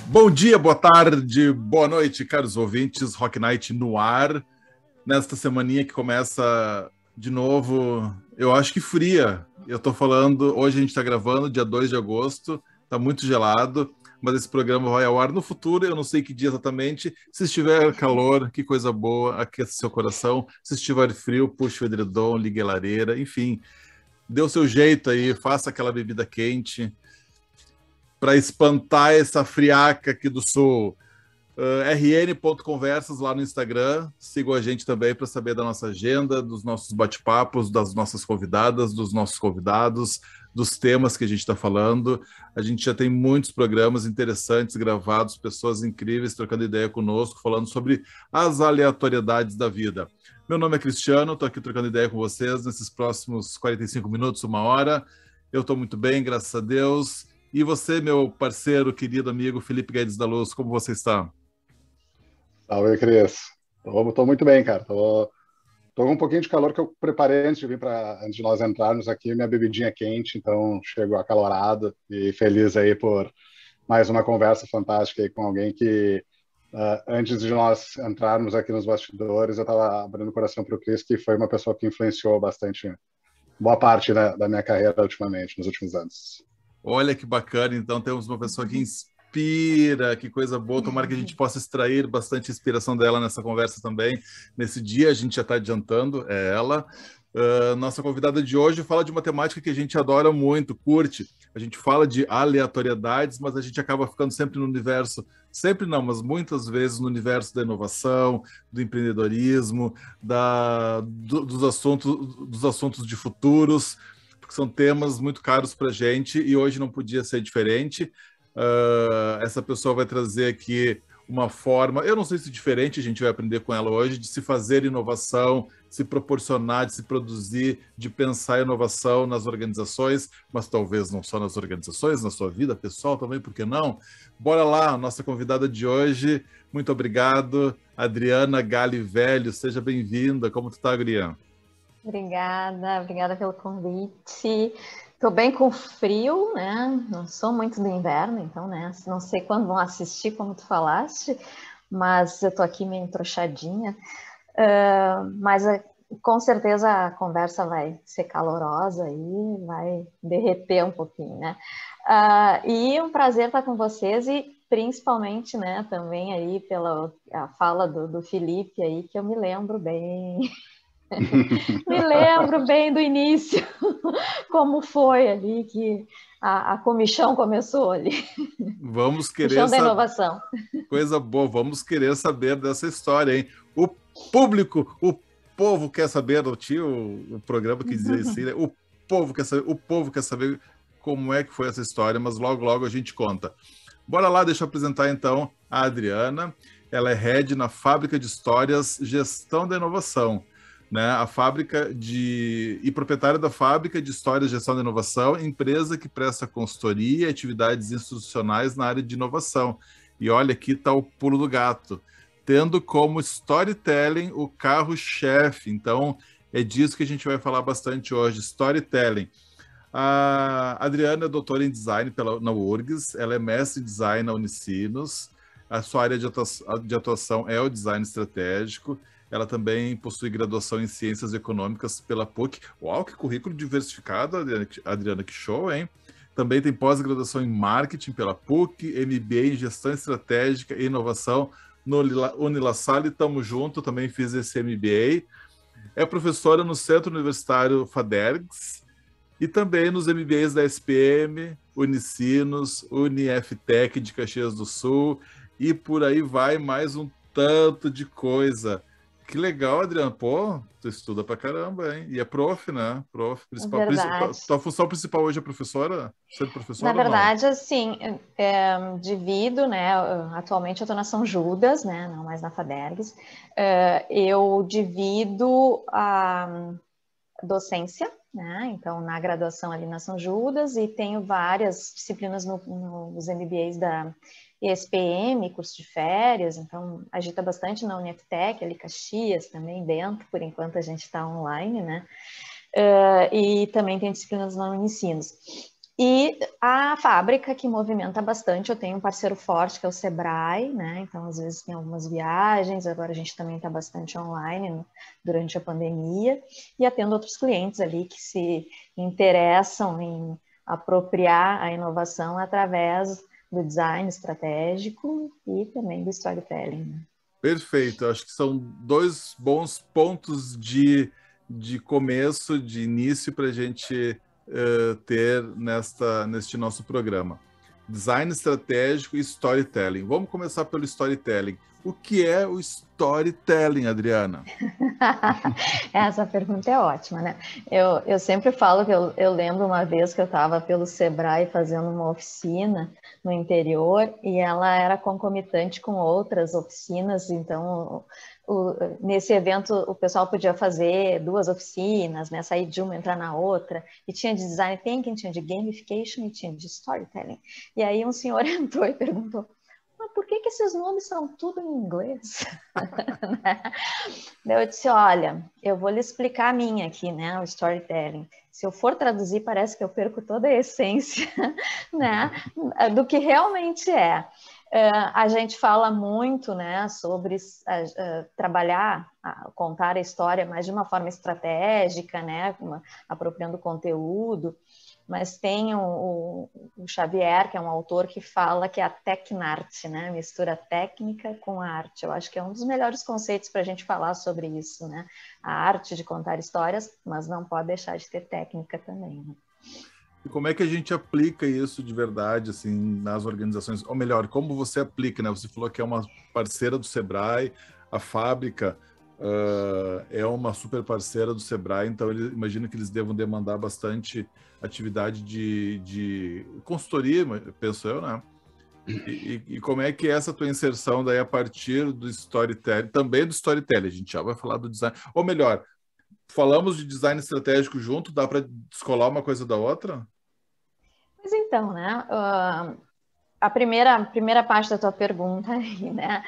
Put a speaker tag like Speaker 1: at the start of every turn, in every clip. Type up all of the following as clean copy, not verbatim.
Speaker 1: Bom dia, boa tarde, boa noite, caros ouvintes. Rock Night no ar. Nesta semaninha que começa de novo, eu acho que fria. Eu tô falando, hoje a gente tá gravando, dia 2 de agosto, tá muito gelado, mas esse programa vai ao ar no futuro, eu não sei que dia exatamente. Se estiver calor, que coisa boa, aqueça seu coração. Se estiver frio, puxe o edredom, ligue a lareira, enfim. Dê o seu jeito aí, faça aquela bebida quente para espantar essa friaca aqui do sul. rn.conversas lá no Instagram. Sigam a gente também para saber da nossa agenda, dos nossos bate-papos, das nossas convidadas, dos nossos convidados, dos temas que a gente está falando. A gente já tem muitos programas interessantes gravados, pessoas incríveis trocando ideia conosco, falando sobre as aleatoriedades da vida. Meu nome é Cristiano, estou aqui trocando ideia com vocês nesses próximos 45 minutos, uma hora. Eu estou muito bem, graças a Deus. E você, meu parceiro, querido amigo Felipe Guedes da Luz, como você está?
Speaker 2: Salve, Cris. Tô muito bem, cara. Tô com um pouquinho de calor que eu preparei antes de nós entrarmos aqui, minha bebidinha quente, então chego acalorado e feliz aí por mais uma conversa fantástica aí com alguém que, antes de nós entrarmos aqui nos bastidores, eu estava abrindo o coração para o Cris, que foi uma pessoa que influenciou bastante boa parte, né, da minha carreira ultimamente, nos últimos anos.
Speaker 1: Olha que bacana, então temos uma pessoa que inspira, que coisa boa. Tomara que a gente possa extrair bastante inspiração dela nessa conversa também. Nesse dia, a gente já está adiantando, é ela. Nossa convidada de hoje fala de uma temática que a gente adora muito, curte. A gente fala de aleatoriedades, mas a gente acaba ficando sempre no universo, sempre não, mas muitas vezes no universo da inovação, do empreendedorismo, dos assuntos de futuros, porque são temas muito caros para a gente e hoje não podia ser diferente. Essa pessoa vai trazer aqui uma forma, eu não sei se diferente, a gente vai aprender com ela hoje, de se fazer inovação, se proporcionar, de se produzir, de pensar inovação nas organizações, mas talvez não só nas organizações, na sua vida pessoal também, por que não? Bora lá, nossa convidada de hoje, muito obrigado, Adriana Gali Velho, seja bem-vinda, como tu tá, Adriana?
Speaker 3: Obrigada pelo convite. Estou bem com frio, né? Não sou muito do inverno, então, né? Não sei quando vão assistir, como tu falaste, mas eu estou aqui meio entrochadinha. Mas com certeza a conversa vai ser calorosa e vai derreter um pouquinho, né? E um prazer estar com vocês e principalmente, né? Também aí pela a fala do Felipe aí, que eu me lembro bem. Me lembro bem do início, como foi ali que a comichão começou ali.
Speaker 1: Vamos querer
Speaker 3: Comichão da
Speaker 1: saber.
Speaker 3: inovação.
Speaker 1: Coisa boa, vamos querer saber dessa história, hein? O público, o povo quer saber, não tinha o programa que dizia assim, né? O povo quer saber como é que foi essa história, mas logo, logo a gente conta. Bora lá, deixa eu apresentar então a Adriana. Ela é head na Fábrica de Histórias Gestão da Inovação, né? A fábrica e proprietária da Fábrica de Histórias Gestão da Inovação, empresa que presta consultoria e atividades institucionais na área de inovação. E olha, aqui está o pulo do gato, tendo como storytelling o carro-chefe. Então, é disso que a gente vai falar bastante hoje, storytelling. A Adriana é doutora em design na URGS, ela é mestre em design na Unicinos, a sua área de atuação é o design estratégico, ela também possui graduação em ciências econômicas pela PUC. Uau, que currículo diversificado, Adriana, que show, hein? Também tem pós-graduação em marketing pela PUC, MBA em gestão estratégica e inovação no Unilassalle, tamo junto, também fiz esse MBA. É professora no Centro Universitário FADERGS, e também nos MBAs da SPM, Unicinos, UniFTech de Caxias do Sul, e por aí vai mais um tanto de coisa. Que legal, Adriano. Pô, tu estuda pra caramba, hein? E é prof, né? Prof, principal.
Speaker 3: Verdade.
Speaker 1: Tua função principal hoje é professora? Ser
Speaker 3: Na
Speaker 1: professora ou não?
Speaker 3: verdade, assim, divido, né? Atualmente eu estou na São Judas, né? Não mais na FADERGS. Eu divido a docência, né? Então, na graduação ali na São Judas, e tenho várias disciplinas nos MBAs da ESPM, curso de férias, então agita bastante na UniFTech, ali Caxias também dentro, por enquanto a gente está online, né? E também tem disciplinas na Unicinos. E a fábrica que movimenta bastante, eu tenho um parceiro forte que é o Sebrae, né? Então, às vezes tem algumas viagens, agora a gente também está bastante online durante a pandemia, e atendo outros clientes ali que se interessam em apropriar a inovação através do design estratégico e também do storytelling, né?
Speaker 1: Perfeito, acho que são dois bons pontos de começo, de início para a gente ter neste nosso programa. Design estratégico e storytelling. Vamos começar pelo storytelling. O que é o storytelling, Adriana?
Speaker 3: Essa pergunta é ótima, né? Eu sempre falo que eu lembro uma vez que eu estava pelo Sebrae fazendo uma oficina no interior e ela era concomitante com outras oficinas, então nesse evento o pessoal podia fazer 2 oficinas, né? Sair de uma, entrar na outra, e tinha de design thinking, tinha de gamification e tinha de storytelling. E aí um senhor entrou e perguntou: mas por que esses nomes são tudo em inglês? Eu disse, olha, eu vou lhe explicar a minha aqui, né, o storytelling. Se eu for traduzir, parece que eu perco toda a essência, né, do que realmente é. A gente fala muito, né, sobre trabalhar, contar a história, mas de uma forma estratégica, né, apropriando conteúdo. Mas tem o Xavier, que é um autor que fala que é a Tecnart, né? Mistura técnica com arte. Eu acho que é um dos melhores conceitos para a gente falar sobre isso, né? A arte de contar histórias, mas não pode deixar de ter técnica também, né?
Speaker 1: E como é que a gente aplica isso de verdade, assim, nas organizações? Ou melhor, como você aplica, né? Você falou que é uma parceira do Sebrae, a fábrica é uma super parceira do Sebrae, então imagino que eles devam demandar bastante atividade de consultoria, penso eu, né? E como é que é essa tua inserção daí a partir do storytelling, também do storytelling, a gente já vai falar do design, ou melhor, falamos de design estratégico junto, dá para descolar uma coisa da outra?
Speaker 3: Mas então, né? A primeira parte da tua pergunta aí, né?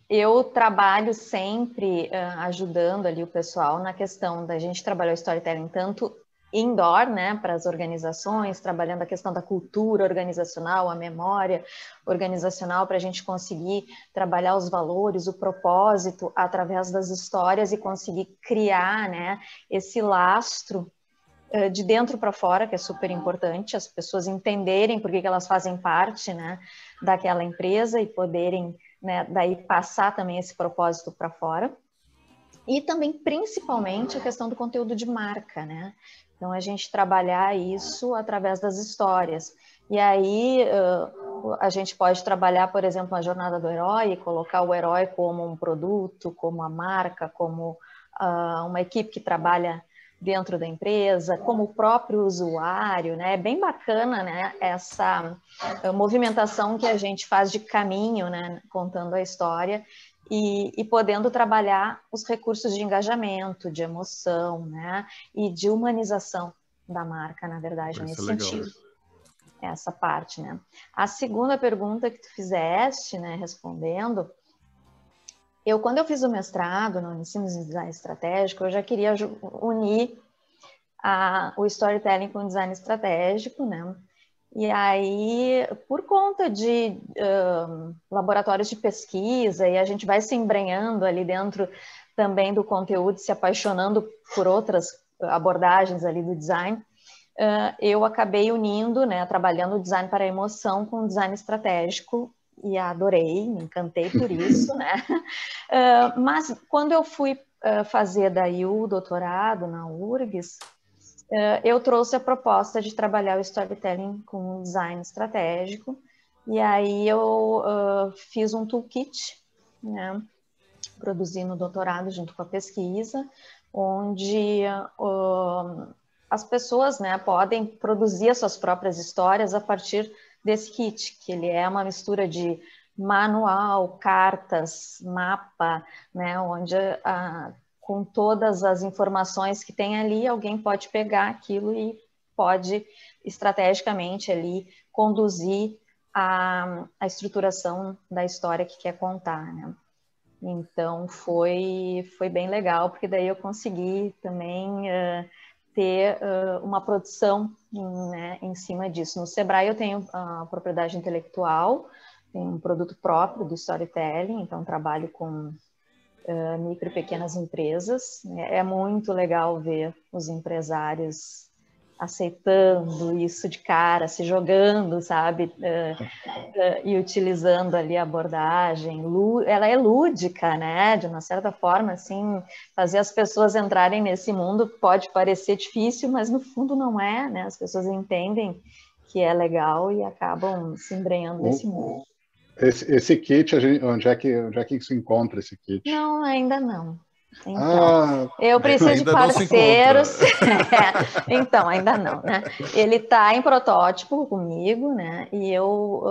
Speaker 3: Eu trabalho sempre ajudando ali o pessoal na questão da gente trabalhar o storytelling tanto indoor, né, para as organizações, trabalhando a questão da cultura organizacional, a memória organizacional, para a gente conseguir trabalhar os valores, o propósito através das histórias e conseguir criar, né, esse lastro de dentro para fora, que é super importante, as pessoas entenderem por que elas fazem parte, né, daquela empresa e poderem, né, daí passar também esse propósito para fora. E também, principalmente, a questão do conteúdo de marca, né? Então, a gente trabalhar isso através das histórias. E aí, a gente pode trabalhar, por exemplo, a jornada do herói e colocar o herói como um produto, como a marca, como uma equipe que trabalha dentro da empresa, como o próprio usuário, né? É bem bacana, né? Essa movimentação que a gente faz de caminho, né? Contando a história e podendo trabalhar os recursos de engajamento, de emoção, né? E de humanização da marca, na verdade,
Speaker 1: Isso
Speaker 3: nesse
Speaker 1: é legal.
Speaker 3: sentido. Essa parte, né? A segunda pergunta que tu fizeste, né? Respondendo, quando eu fiz o mestrado no ensino de design estratégico, eu já queria unir o storytelling com o design estratégico, né? E aí, por conta de laboratórios de pesquisa, e a gente vai se embrenhando ali dentro também do conteúdo, se apaixonando por outras abordagens ali do design, eu acabei unindo, né, trabalhando o design para a emoção com o design estratégico, e adorei, me encantei por isso, né? Mas quando eu fui fazer daí o doutorado na URGS, eu trouxe a proposta de trabalhar o storytelling com design estratégico, e aí eu fiz um toolkit, né, produzi no doutorado junto com a pesquisa, onde as pessoas, né, podem produzir as suas próprias histórias a partir desse kit, que ele é uma mistura de manual, cartas, mapa, né, onde com todas as informações que tem ali, alguém pode pegar aquilo e pode estrategicamente ali conduzir a estruturação da história que quer contar, né? Então foi bem legal, porque daí eu consegui também ter uma produção, né, em cima disso. No Sebrae eu tenho a propriedade intelectual, tenho um produto próprio do storytelling, então trabalho com micro e pequenas empresas. É muito legal ver os empresários aceitando isso de cara, se jogando, sabe? E utilizando ali a abordagem. Ela é lúdica, né? De uma certa forma, assim, fazer as pessoas entrarem nesse mundo pode parecer difícil, mas no fundo não é, né? As pessoas entendem que é legal e acabam se embrenhando nesse mundo.
Speaker 2: Esse kit, onde é que se encontra esse kit?
Speaker 3: Não, ainda não. Então, eu preciso de
Speaker 1: ainda
Speaker 3: parceiros. Então, ainda não, né? Ele está em protótipo comigo, né? E eu,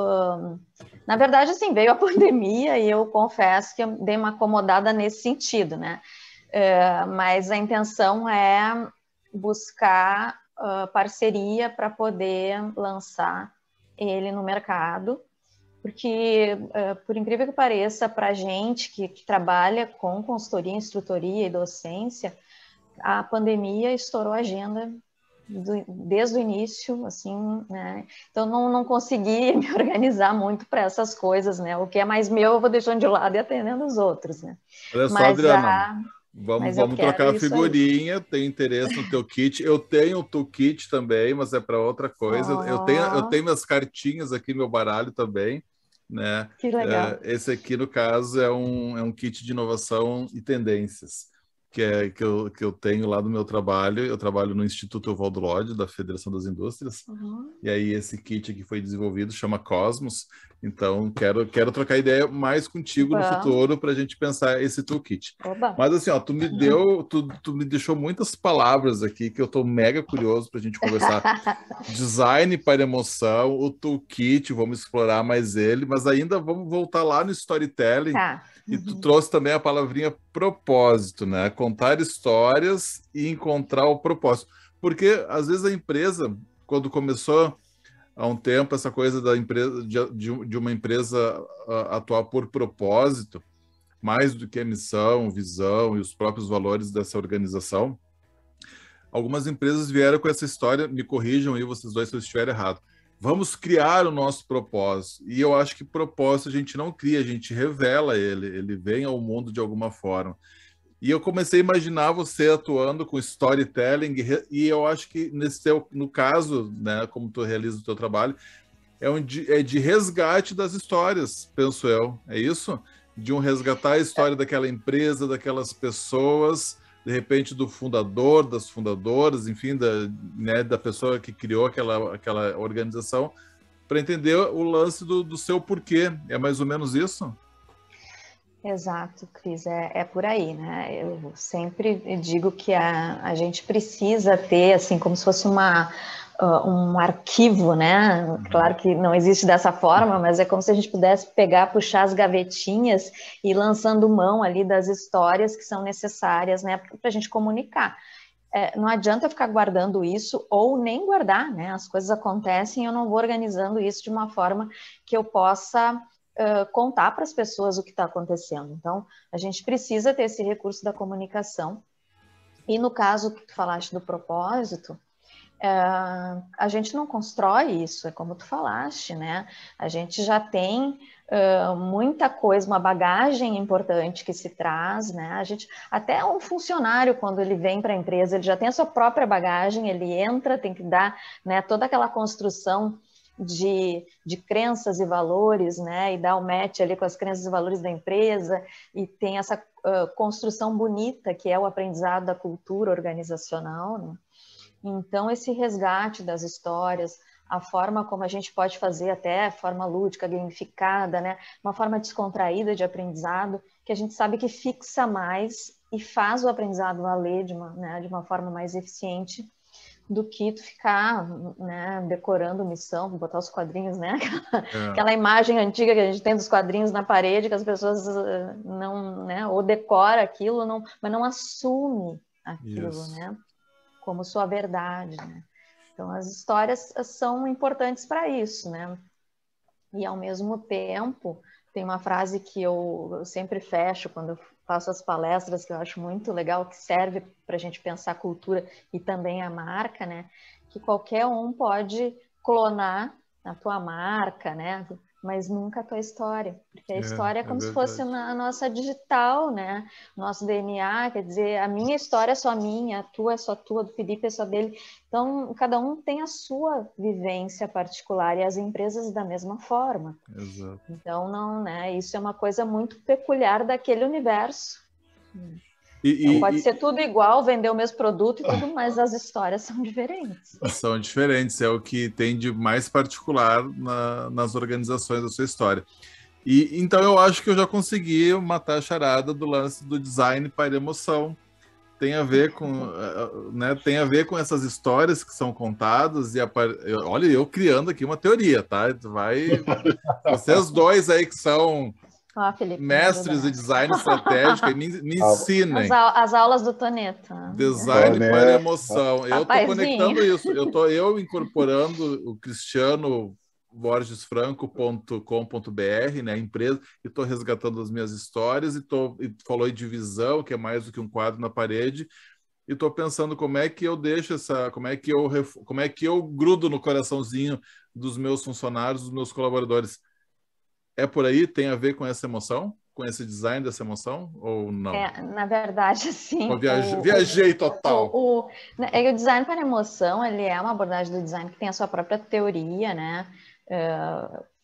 Speaker 3: na verdade, assim, veio a pandemia e eu confesso que eu dei uma acomodada nesse sentido, né? Mas a intenção é buscar parceria para poder lançar ele no mercado. Porque, por incrível que pareça, para a gente que trabalha com consultoria, instrutoria e docência, a pandemia estourou a agenda desde o início, assim, né? Então, não consegui me organizar muito para essas coisas, né? O que é mais meu, eu vou deixando de lado e atendendo os outros, né?
Speaker 1: Olha só,
Speaker 3: Mas,
Speaker 1: Adriana,
Speaker 3: mas eu
Speaker 1: vamos
Speaker 3: quero
Speaker 1: trocar a
Speaker 3: isso aí.
Speaker 1: figurinha. Tenho interesse no teu kit. Eu tenho o toolkit também, mas é para outra coisa. Eu tenho as cartinhas aqui no meu baralho também, né?
Speaker 3: Que legal.
Speaker 1: Esse aqui, no caso, é um kit de inovação e tendências, que eu tenho lá no meu trabalho. Eu trabalho no Instituto Evaldo Lodge, da Federação das Indústrias. E aí esse kit aqui foi desenvolvido, chama Cosmos. Então, quero trocar ideia mais contigo no futuro para a gente pensar esse toolkit.
Speaker 3: Oba.
Speaker 1: Mas assim, ó, tu me deixou muitas palavras aqui que eu estou mega curioso para a gente conversar. Design para emoção, o toolkit, vamos explorar mais ele, mas ainda vamos voltar lá no storytelling. E tu trouxe também a palavrinha propósito, né? Contar histórias e encontrar o propósito. Porque às vezes a empresa, quando começou há um tempo essa coisa da empresa de uma empresa atuar por propósito, mais do que a missão, visão e os próprios valores dessa organização, algumas empresas vieram com essa história, me corrijam aí vocês dois se eu estiver errado. Vamos criar o nosso propósito. E eu acho que propósito a gente não cria, a gente revela ele vem ao mundo de alguma forma. E eu comecei a imaginar você atuando com storytelling, e eu acho que no caso, né, como tu realiza o teu trabalho, é de resgate das histórias, penso eu. É isso? De resgatar a história daquela empresa, daquelas pessoas, de repente do fundador, das fundadoras, enfim, da pessoa que criou aquela organização, para entender o lance do seu porquê. É mais ou menos isso?
Speaker 3: Exato, Cris, é por aí, né? Eu sempre digo que a gente precisa ter, assim, como se fosse um arquivo, né? Claro que não existe dessa forma, mas é como se a gente pudesse pegar, puxar as gavetinhas e ir lançando mão ali das histórias que são necessárias, né? Para a gente comunicar. Não adianta ficar guardando isso ou nem guardar, né? As coisas acontecem e eu não vou organizando isso de uma forma que eu possa contar para as pessoas o que está acontecendo. Então, a gente precisa ter esse recurso da comunicação. E no caso que tu falaste do propósito, a gente não constrói isso, é como tu falaste, né? A gente já tem muita coisa, uma bagagem importante que se traz, né? Até um funcionário, quando ele vem para a empresa, ele já tem a sua própria bagagem, ele entra, tem que dar, né, toda aquela construção de crenças e valores, né, e dar o match ali com as crenças e valores da empresa, e tem essa construção bonita que é o aprendizado da cultura organizacional, né? Então, esse resgate das histórias, a forma como a gente pode fazer até forma lúdica, gamificada, né, uma forma descontraída de aprendizado, que a gente sabe que fixa mais e faz o aprendizado valer de uma forma mais eficiente, do que tu ficar, né, decorando missão, botar os quadrinhos, né? Aquela imagem antiga que a gente tem dos quadrinhos na parede, que as pessoas não, né, ou decora aquilo, mas não assume aquilo, né, como sua verdade, né? Então, as histórias são importantes para isso, né? E, ao mesmo tempo, tem uma frase que eu sempre fecho quando eu faço as palestras, que eu acho muito legal, que serve para a gente pensar a cultura e também a marca, né? Que qualquer um pode clonar a tua marca, né? Mas nunca a tua história, porque a história é como se fosse a nossa digital, né? Nosso DNA, quer dizer, a minha história é só minha, a tua é só tua, do Felipe é só dele. Então, cada um tem a sua vivência particular e as empresas da mesma forma.
Speaker 1: Exato.
Speaker 3: Então, não, né? Isso é uma coisa muito peculiar daquele universo.
Speaker 1: Então,
Speaker 3: pode ser tudo igual, vender o mesmo produto e tudo, mas as histórias são diferentes.
Speaker 1: São diferentes, é o que tem de mais particular nas organizações da sua história. E então eu acho que eu já consegui matar a charada do lance do design para emoção. Tem a ver com, né, tem a ver com essas histórias que são contadas olha, eu criando aqui uma teoria, tá? Vocês dois aí que são
Speaker 3: Felipe,
Speaker 1: mestres de design estratégico, me ensinem.
Speaker 3: As aulas do Toneto.
Speaker 1: Design para emoção. Eu estou
Speaker 3: Papaizinho.
Speaker 1: conectando isso. Eu incorporando o cristianoborgesfranco.com.br, né, a empresa, e estou resgatando as minhas histórias, e falou de visão, que é mais do que um quadro na parede, e estou pensando como é que eu deixo como é que eu grudo no coraçãozinho dos meus funcionários, dos meus colaboradores. É por aí? Tem a ver com essa emoção? Com esse design dessa emoção? Ou não?
Speaker 3: Na verdade, sim.
Speaker 1: Viajei total.
Speaker 3: O design para emoção, ele é uma abordagem do design que tem a sua própria teoria, né?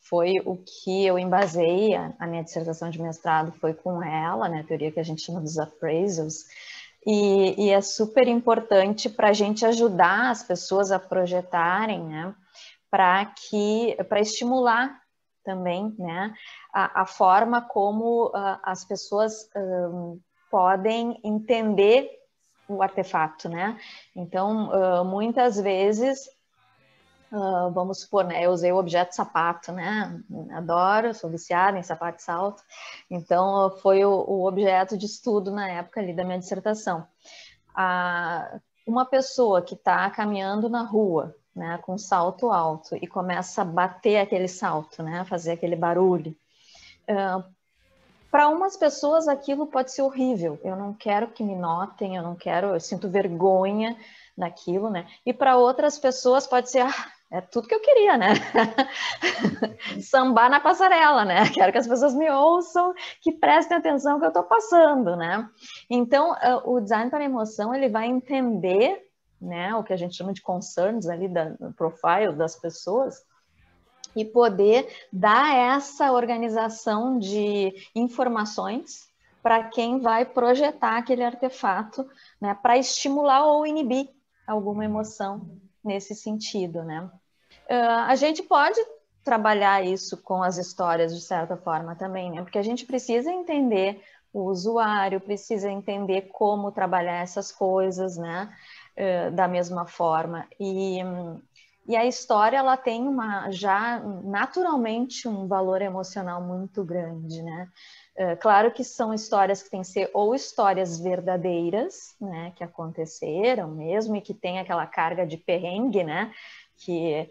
Speaker 3: Foi o que eu embasei a minha dissertação de mestrado, foi com ela, né? A teoria que a gente chama dos appraisals. E é super importante para a gente ajudar as pessoas a projetarem, né? Para estimular também, né, a forma como as pessoas podem entender o artefato, né? Então, muitas vezes, vamos supor, né, eu usei o objeto sapato, né? Adoro, sou viciada em sapato de salto. Então, foi o objeto de estudo na época ali da minha dissertação. Uma pessoa que está caminhando na rua, né, com salto alto, e começa a bater aquele salto, né, fazer aquele barulho. Para umas pessoas aquilo pode ser horrível. Eu não quero que me notem, eu sinto vergonha daquilo, né? E para outras pessoas pode ser, é tudo que eu queria, né? Sambar na passarela, né? Quero que as pessoas me ouçam, que prestem atenção no que eu estou passando, né? Então, o design para emoção, ele vai entender, né, o que a gente chama de concerns ali, do profile das pessoas, e poder dar essa organização de informações para quem vai projetar aquele artefato, né, para estimular ou inibir alguma emoção nesse sentido, né? A gente pode trabalhar isso com as histórias de certa forma também, né? Porque a gente precisa entender o usuário, precisa entender como trabalhar essas coisas, né? Da mesma forma. E a história, ela tem já naturalmente um valor emocional muito grande, né? Claro que são histórias que têm que ser ou histórias verdadeiras, né? Que aconteceram mesmo e que tem aquela carga de perrengue, né? Que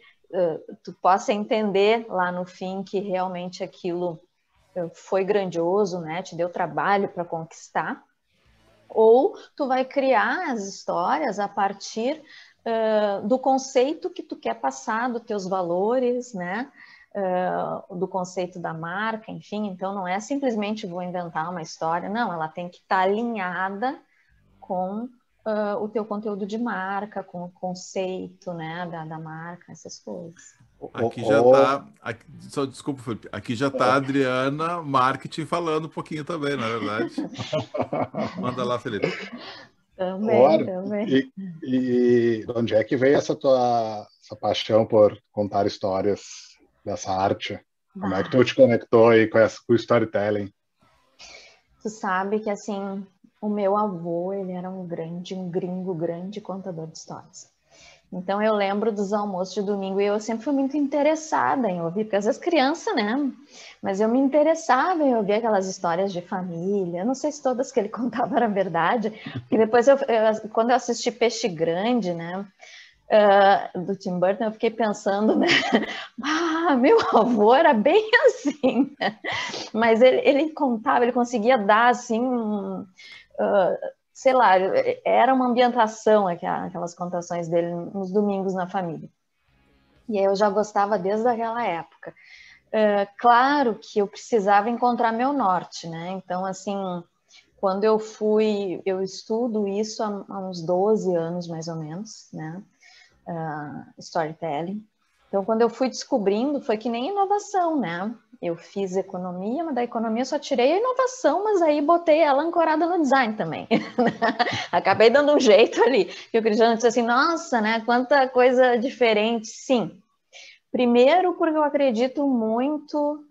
Speaker 3: tu possa entender lá no fim que realmente aquilo foi grandioso, né? Te deu trabalho para conquistar. Ou tu vai criar as histórias a partir do conceito que tu quer passar, dos teus valores, né? Do conceito da marca, enfim. Então, não é simplesmente vou inventar uma história, não, ela tem que estar alinhada com o teu conteúdo de marca, com o conceito, né, da marca, essas coisas.
Speaker 1: Aqui já está, só desculpa, Felipe, aqui já está a Adriana Marketing falando um pouquinho também, na verdade. Manda lá, Felipe.
Speaker 3: Também.
Speaker 2: E onde é que veio essa paixão por contar histórias dessa arte? Como é que tu te conectou aí com o storytelling?
Speaker 3: Tu sabe que, assim, o meu avô, ele era um gringo grande contador de histórias. Então, eu lembro dos almoços de domingo e eu sempre fui muito interessada em ouvir, porque às vezes criança, né? Mas eu me interessava em ouvir aquelas histórias de família. Eu não sei se todas que ele contava eram verdade, porque depois, quando eu assisti Peixe Grande, né? do Tim Burton, eu fiquei pensando, né? Meu avô era bem assim, né? Mas ele contava, ele conseguia dar assim, sei lá, era uma ambientação aquelas contações dele nos domingos na família. E aí eu já gostava desde aquela época. Claro que eu precisava encontrar meu norte, né? Então, assim, quando eu estudo isso há uns 12 anos, mais ou menos, né? Storytelling. Então, quando eu fui descobrindo, foi que nem inovação, né? Eu fiz economia, mas da economia eu só tirei a inovação, mas aí botei ela ancorada no design também. Acabei dando um jeito ali. E o Cristiano disse assim, nossa, né? Quanta coisa diferente. Sim. Primeiro, porque eu acredito muito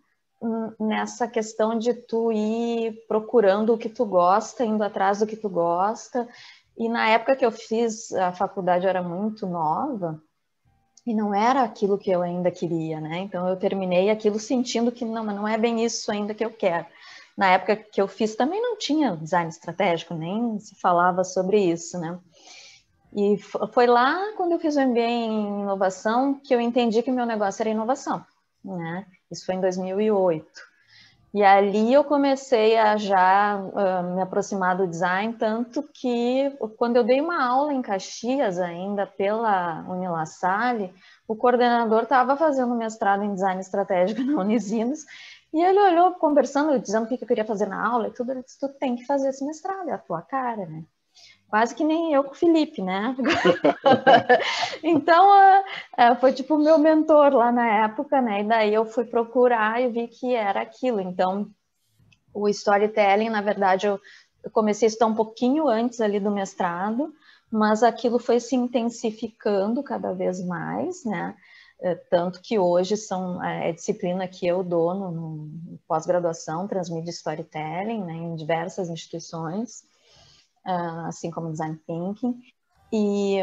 Speaker 3: nessa questão de tu ir procurando o que tu gosta, indo atrás do que tu gosta. E na época que eu fiz a faculdade, eu era muito nova, e não era aquilo que eu ainda queria, né? Então eu terminei aquilo sentindo que não, mas não é bem isso ainda que eu quero. Na época que eu fiz também não tinha design estratégico, nem se falava sobre isso, né? E foi lá quando eu fiz o MBA em inovação que eu entendi que o meu negócio era inovação, né? Isso foi em 2008. E ali eu comecei a já me aproximar do design, tanto que quando eu dei uma aula em Caxias ainda pela Unilassalle, o coordenador estava fazendo mestrado em design estratégico na Unisinos, e ele olhou conversando, dizendo o que eu queria fazer na aula e tudo, ele disse, tu tem que fazer esse mestrado, é a tua cara, né? Quase que nem eu com o Felipe, né? Então, foi tipo o meu mentor lá na época, né? E daí eu fui procurar e vi que era aquilo. Então, o storytelling, na verdade, eu comecei a estudar um pouquinho antes ali do mestrado, mas aquilo foi se intensificando cada vez mais, né? Tanto que hoje é disciplina que eu dou no pós-graduação, Transmídia Storytelling, né? Em diversas instituições. Assim como Design Thinking, e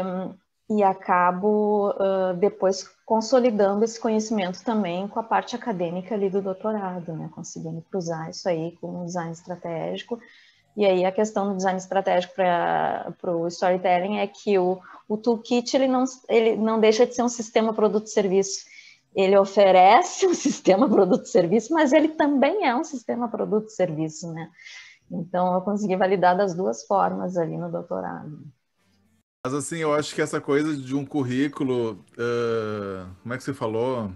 Speaker 3: acabo depois consolidando esse conhecimento também com a parte acadêmica ali do doutorado, né? Conseguindo cruzar isso aí com o design estratégico. E aí a questão do design estratégico para o storytelling é que o toolkit ele não deixa de ser um sistema produto-serviço. Ele oferece um sistema produto-serviço, mas ele também é um sistema produto-serviço, né? Então, eu consegui validar das duas formas ali no doutorado.
Speaker 1: Mas assim, eu acho que essa coisa de um currículo, como é que você falou?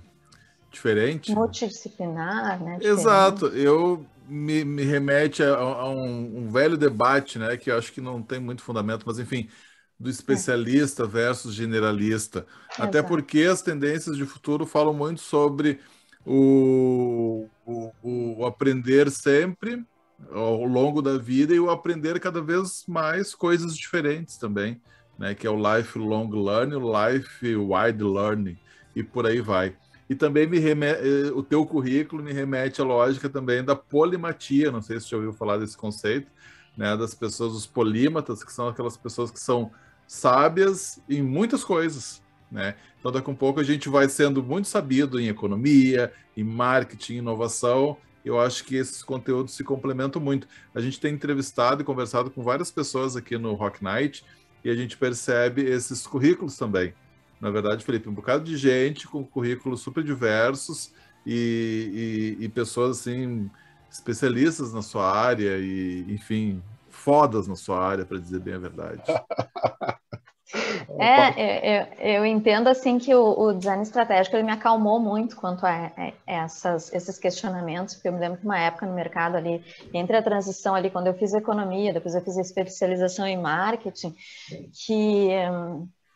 Speaker 1: Diferente?
Speaker 3: Multidisciplinar, né?
Speaker 1: Exato.
Speaker 3: Diferente.
Speaker 1: Eu me remete a um velho debate, né? Que eu acho que não tem muito fundamento, mas enfim, do especialista versus generalista. Até
Speaker 3: Exato.
Speaker 1: porque as tendências de futuro falam muito sobre o aprender sempre ao longo da vida e o aprender cada vez mais coisas diferentes também, né? Que é o lifelong learning, o life wide learning e por aí vai. E também o teu currículo me remete à lógica também da polimatia, não sei se você já ouviu falar desse conceito, né? Das pessoas, os polímatas, que são aquelas pessoas que são sábias em muitas coisas, né? Então, daqui a um pouco a gente vai sendo muito sabido em economia, em marketing, inovação. Eu acho que esses conteúdos se complementam muito. A gente tem entrevistado e conversado com várias pessoas aqui no Rock Night e a gente percebe esses currículos também. Na verdade, Felipe, um bocado de gente com currículos super diversos e pessoas assim especialistas na sua área e, enfim, fodas na sua área, para dizer bem a verdade.
Speaker 3: Eu entendo assim que o design estratégico ele me acalmou muito quanto a esses questionamentos, porque eu me lembro que uma época no mercado ali, entre a transição ali, quando eu fiz economia, depois eu fiz a especialização em marketing, que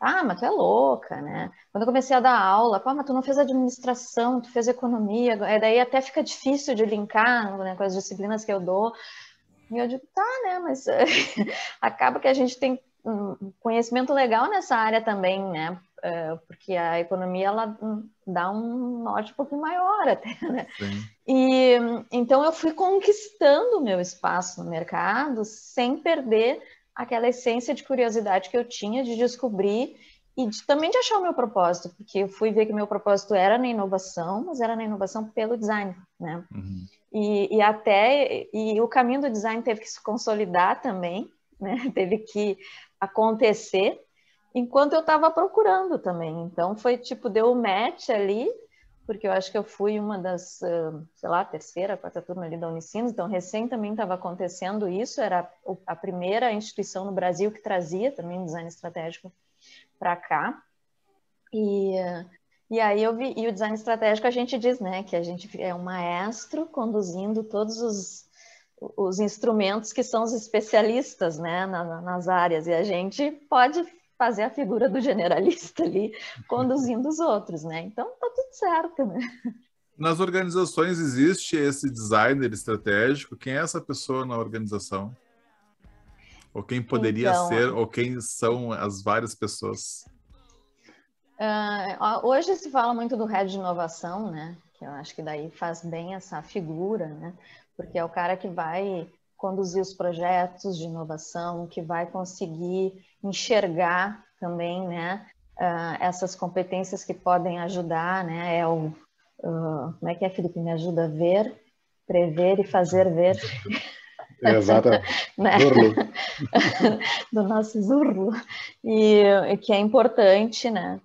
Speaker 3: mas tu é louca, né? Quando eu comecei a dar aula, mas tu não fez administração, tu fez economia, daí até fica difícil de linkar, né, com as disciplinas que eu dou. E eu digo, tá, né? Mas acaba que a gente tem um conhecimento legal nessa área também, né? Porque a economia ela dá um norte um pouquinho maior até, né?
Speaker 1: Sim.
Speaker 3: E então eu fui conquistando o meu espaço no mercado sem perder aquela essência de curiosidade que eu tinha de descobrir e também de achar o meu propósito, porque eu fui ver que o meu propósito era na inovação, mas era na inovação pelo design, né?
Speaker 1: Uhum.
Speaker 3: E o caminho do design teve que se consolidar também, né? Teve que acontecer. enquanto eu estava procurando também. Então foi tipo, deu o match ali, porque eu acho que eu fui uma das, sei lá, terceira, quarta turma ali da Unicinos, então recém também estava acontecendo isso, era a primeira instituição no Brasil que trazia também design estratégico para cá. E aí eu vi, e o design estratégico a gente diz, né, que a gente é um maestro conduzindo todos os instrumentos que são os especialistas, né, nas áreas, e a gente pode fazer a figura do generalista ali, conduzindo os outros, né? Então tá tudo certo, né?
Speaker 1: Nas organizações existe esse designer estratégico? Quem é essa pessoa na organização? Ou quem poderia ser,
Speaker 3: Então,
Speaker 1: ou quem são as várias pessoas?
Speaker 3: hoje se fala muito do head de inovação, né? Que eu acho que daí faz bem essa figura, né? Porque é o cara que vai conduzir os projetos de inovação, que vai conseguir enxergar também, né? Essas competências que podem ajudar, né? Como é que é, Felipe? Me ajuda a ver, prever e fazer ver,
Speaker 2: Exatamente.
Speaker 3: né?
Speaker 2: Zurlo.
Speaker 3: Do nosso Zurlo. E que é importante, né?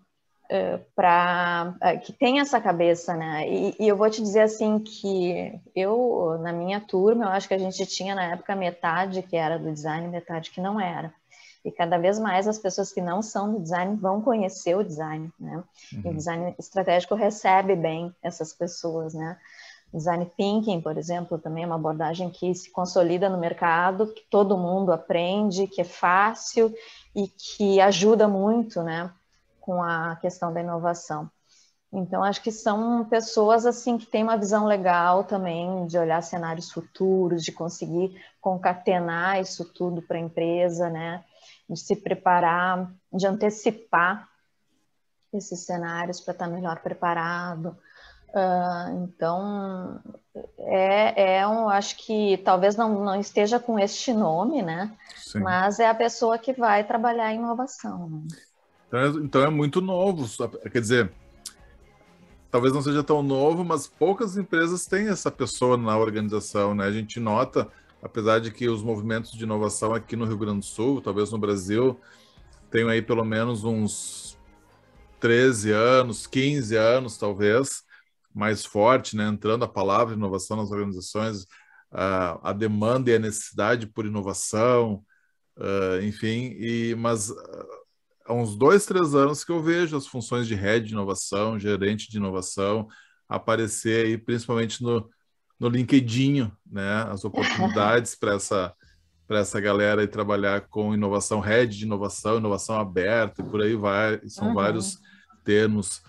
Speaker 3: Para que tem essa cabeça, né? E eu vou te dizer assim que eu, na minha turma, eu acho que a gente tinha na época metade que era do design, metade que não era. E cada vez mais as pessoas que não são do design vão conhecer o design, né? E o design estratégico recebe bem essas pessoas, né? Design thinking, por exemplo, também é uma abordagem que se consolida no mercado, que todo mundo aprende, que é fácil e que ajuda muito, né? Com a questão da inovação. Então, acho que são pessoas assim que têm uma visão legal também de olhar cenários futuros, de conseguir concatenar isso tudo para a empresa, né? De se preparar, de antecipar esses cenários para estar melhor preparado. Então, acho que talvez não esteja com este nome, né?
Speaker 1: Sim.
Speaker 3: Mas é a pessoa que vai trabalhar em inovação, né?
Speaker 1: Então é muito novo. Quer dizer, talvez não seja tão novo, mas poucas empresas têm essa pessoa na organização, né? A gente nota, apesar de que os movimentos de inovação aqui no Rio Grande do Sul, talvez no Brasil, tenham aí pelo menos uns 13 anos, 15 anos, talvez, mais forte, né? Entrando a palavra inovação nas organizações, a demanda e a necessidade por inovação, enfim, mas há uns 2, 3 anos que eu vejo as funções de head de inovação, gerente de inovação, aparecer aí, principalmente no LinkedIn, né? As oportunidades para essa galera aí trabalhar com inovação, head de inovação, inovação aberta, e por aí vai, são vários termos.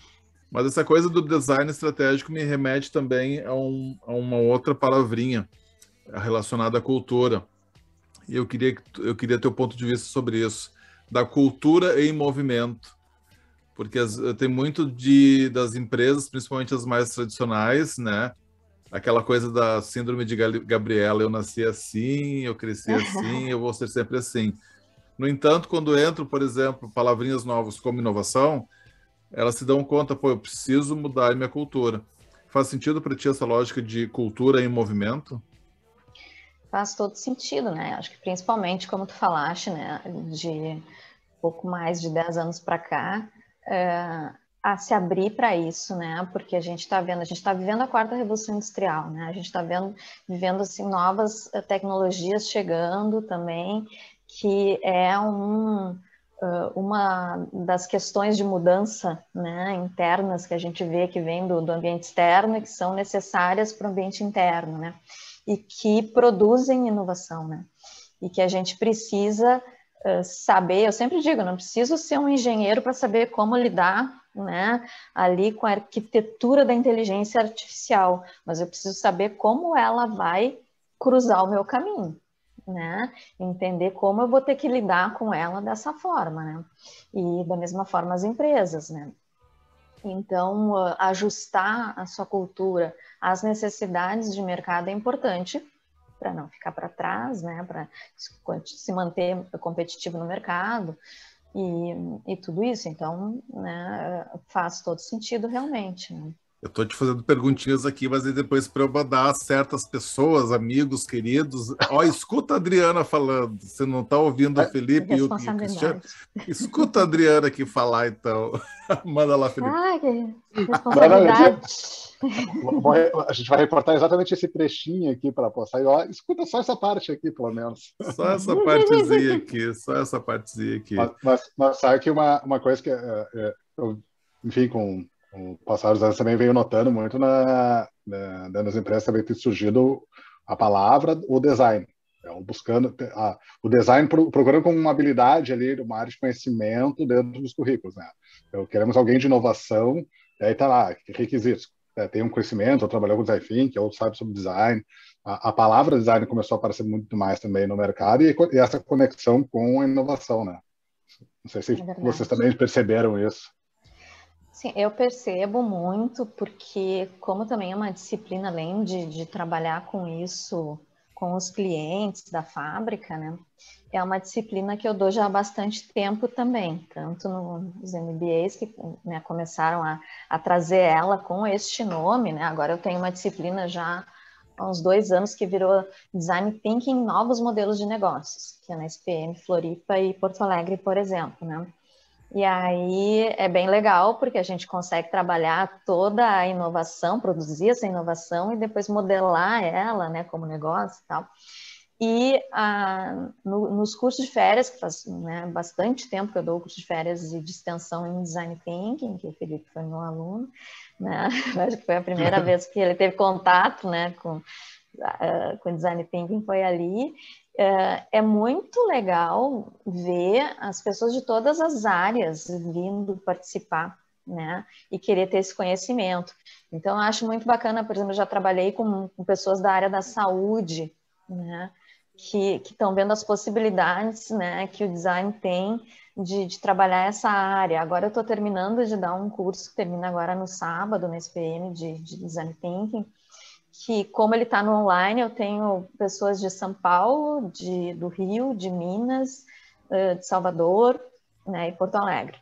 Speaker 1: Mas essa coisa do design estratégico me remete também a uma outra palavrinha relacionada à cultura. E eu queria ter o ponto de vista sobre isso, da cultura em movimento, porque tem muito das empresas, principalmente as mais tradicionais, né? Aquela coisa da síndrome de Gabriela, eu nasci assim, eu cresci assim, eu vou ser sempre assim. No entanto, quando entram, por exemplo, palavrinhas novas como inovação, elas se dão conta, pô, eu preciso mudar a minha cultura. Faz sentido para ti essa lógica de cultura em movimento?
Speaker 3: Faz todo sentido, né? Acho que principalmente, como tu falaste, né, de pouco mais de 10 anos para cá, a se abrir para isso, né? Porque a gente está vendo, a gente está vivendo a quarta revolução industrial, né? A gente está vivendo assim novas tecnologias chegando também, que é uma das questões de mudança, né, internas que a gente vê que vem do ambiente externo e que são necessárias para o ambiente interno, né? E que produzem inovação, né? E que a gente precisa saber, eu sempre digo, não preciso ser um engenheiro para saber como lidar, né, ali com a arquitetura da inteligência artificial, mas eu preciso saber como ela vai cruzar o meu caminho, né, entender como eu vou ter que lidar com ela dessa forma, né, e da mesma forma as empresas, né. Então, ajustar a sua cultura às necessidades de mercado é importante para não ficar para trás, né? Para se manter competitivo no mercado e tudo isso. Então, né, faz todo sentido realmente. Né?
Speaker 1: Eu estou te fazendo perguntinhas aqui, mas aí depois para eu mandar certas pessoas, amigos, queridos. Ó, escuta a Adriana falando. Você não está ouvindo o Felipe e o Cristiano? Escuta a Adriana aqui falar, então. Manda lá, Felipe.
Speaker 3: Ah, que responsabilidade.
Speaker 2: A gente vai recortar exatamente esse trechinho aqui para postar. E, ó, escuta só essa parte aqui, pelo menos.
Speaker 1: Só essa partezinha aqui, só essa partezinha aqui.
Speaker 2: Mas sabe que uma coisa que, eu, enfim, com o passar dos anos também veio notando muito dentro das empresas também tem surgido a palavra, o design. Buscando o design procurando como uma habilidade ali, uma área de conhecimento dentro dos currículos, né? Então, queremos alguém de inovação, e aí tá lá, requisitos. Tem um conhecimento, ou trabalhou com design thinking, ou sabe sobre design. A palavra design começou a aparecer muito mais também no mercado, e essa conexão com a inovação, né? Não sei se vocês também perceberam isso.
Speaker 3: Sim, eu percebo muito, porque como também é uma disciplina, além de trabalhar com isso, com os clientes da fábrica, né? É uma disciplina que eu dou já há bastante tempo também, tanto nos MBAs que, né, começaram a trazer ela com este nome, né? Agora eu tenho uma disciplina já há uns 2 anos que virou Design Thinking Novos Modelos de Negócios, que é na SPM Floripa e Porto Alegre, por exemplo, né? E aí é bem legal, porque a gente consegue trabalhar toda a inovação, produzir essa inovação e depois modelar ela, né, como negócio e tal. E nos cursos de férias, que faz, né, bastante tempo que eu dou curso de férias e de extensão em Design Thinking, que o Felipe foi meu aluno, né? Acho que foi a primeira vez que ele teve contato, né, com Design Thinking, foi ali. É muito legal ver as pessoas de todas as áreas vindo participar, né, e querer ter esse conhecimento. Então, eu acho muito bacana, por exemplo, eu já trabalhei com pessoas da área da saúde, né, que estão vendo as possibilidades, né, que o design tem de trabalhar essa área. Agora eu estou terminando de dar um curso, que termina agora no sábado, na SPM, de Design Thinking, que como ele está no online, eu tenho pessoas de São Paulo, do Rio, de Minas, de Salvador, né, e Porto Alegre.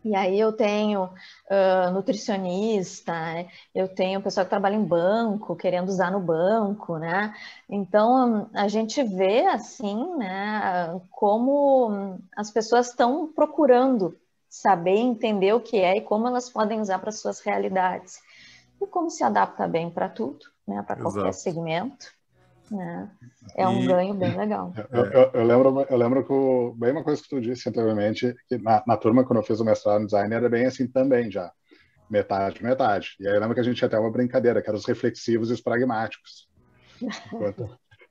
Speaker 3: E aí eu tenho nutricionista, eu tenho pessoal que trabalha em banco, querendo usar no banco, né? Então, a gente vê, assim, né, como as pessoas estão procurando saber, entender o que é e como elas podem usar para suas realidades. E como se adapta bem para tudo, né, para qualquer segmento, né? É um ganho bem legal.
Speaker 2: Eu lembro que bem uma coisa que tu disse anteriormente, que na turma, quando eu fiz o mestrado em design, era bem assim também já, metade. E aí eu lembro que a gente tinha até uma brincadeira, que eram os reflexivos e os pragmáticos.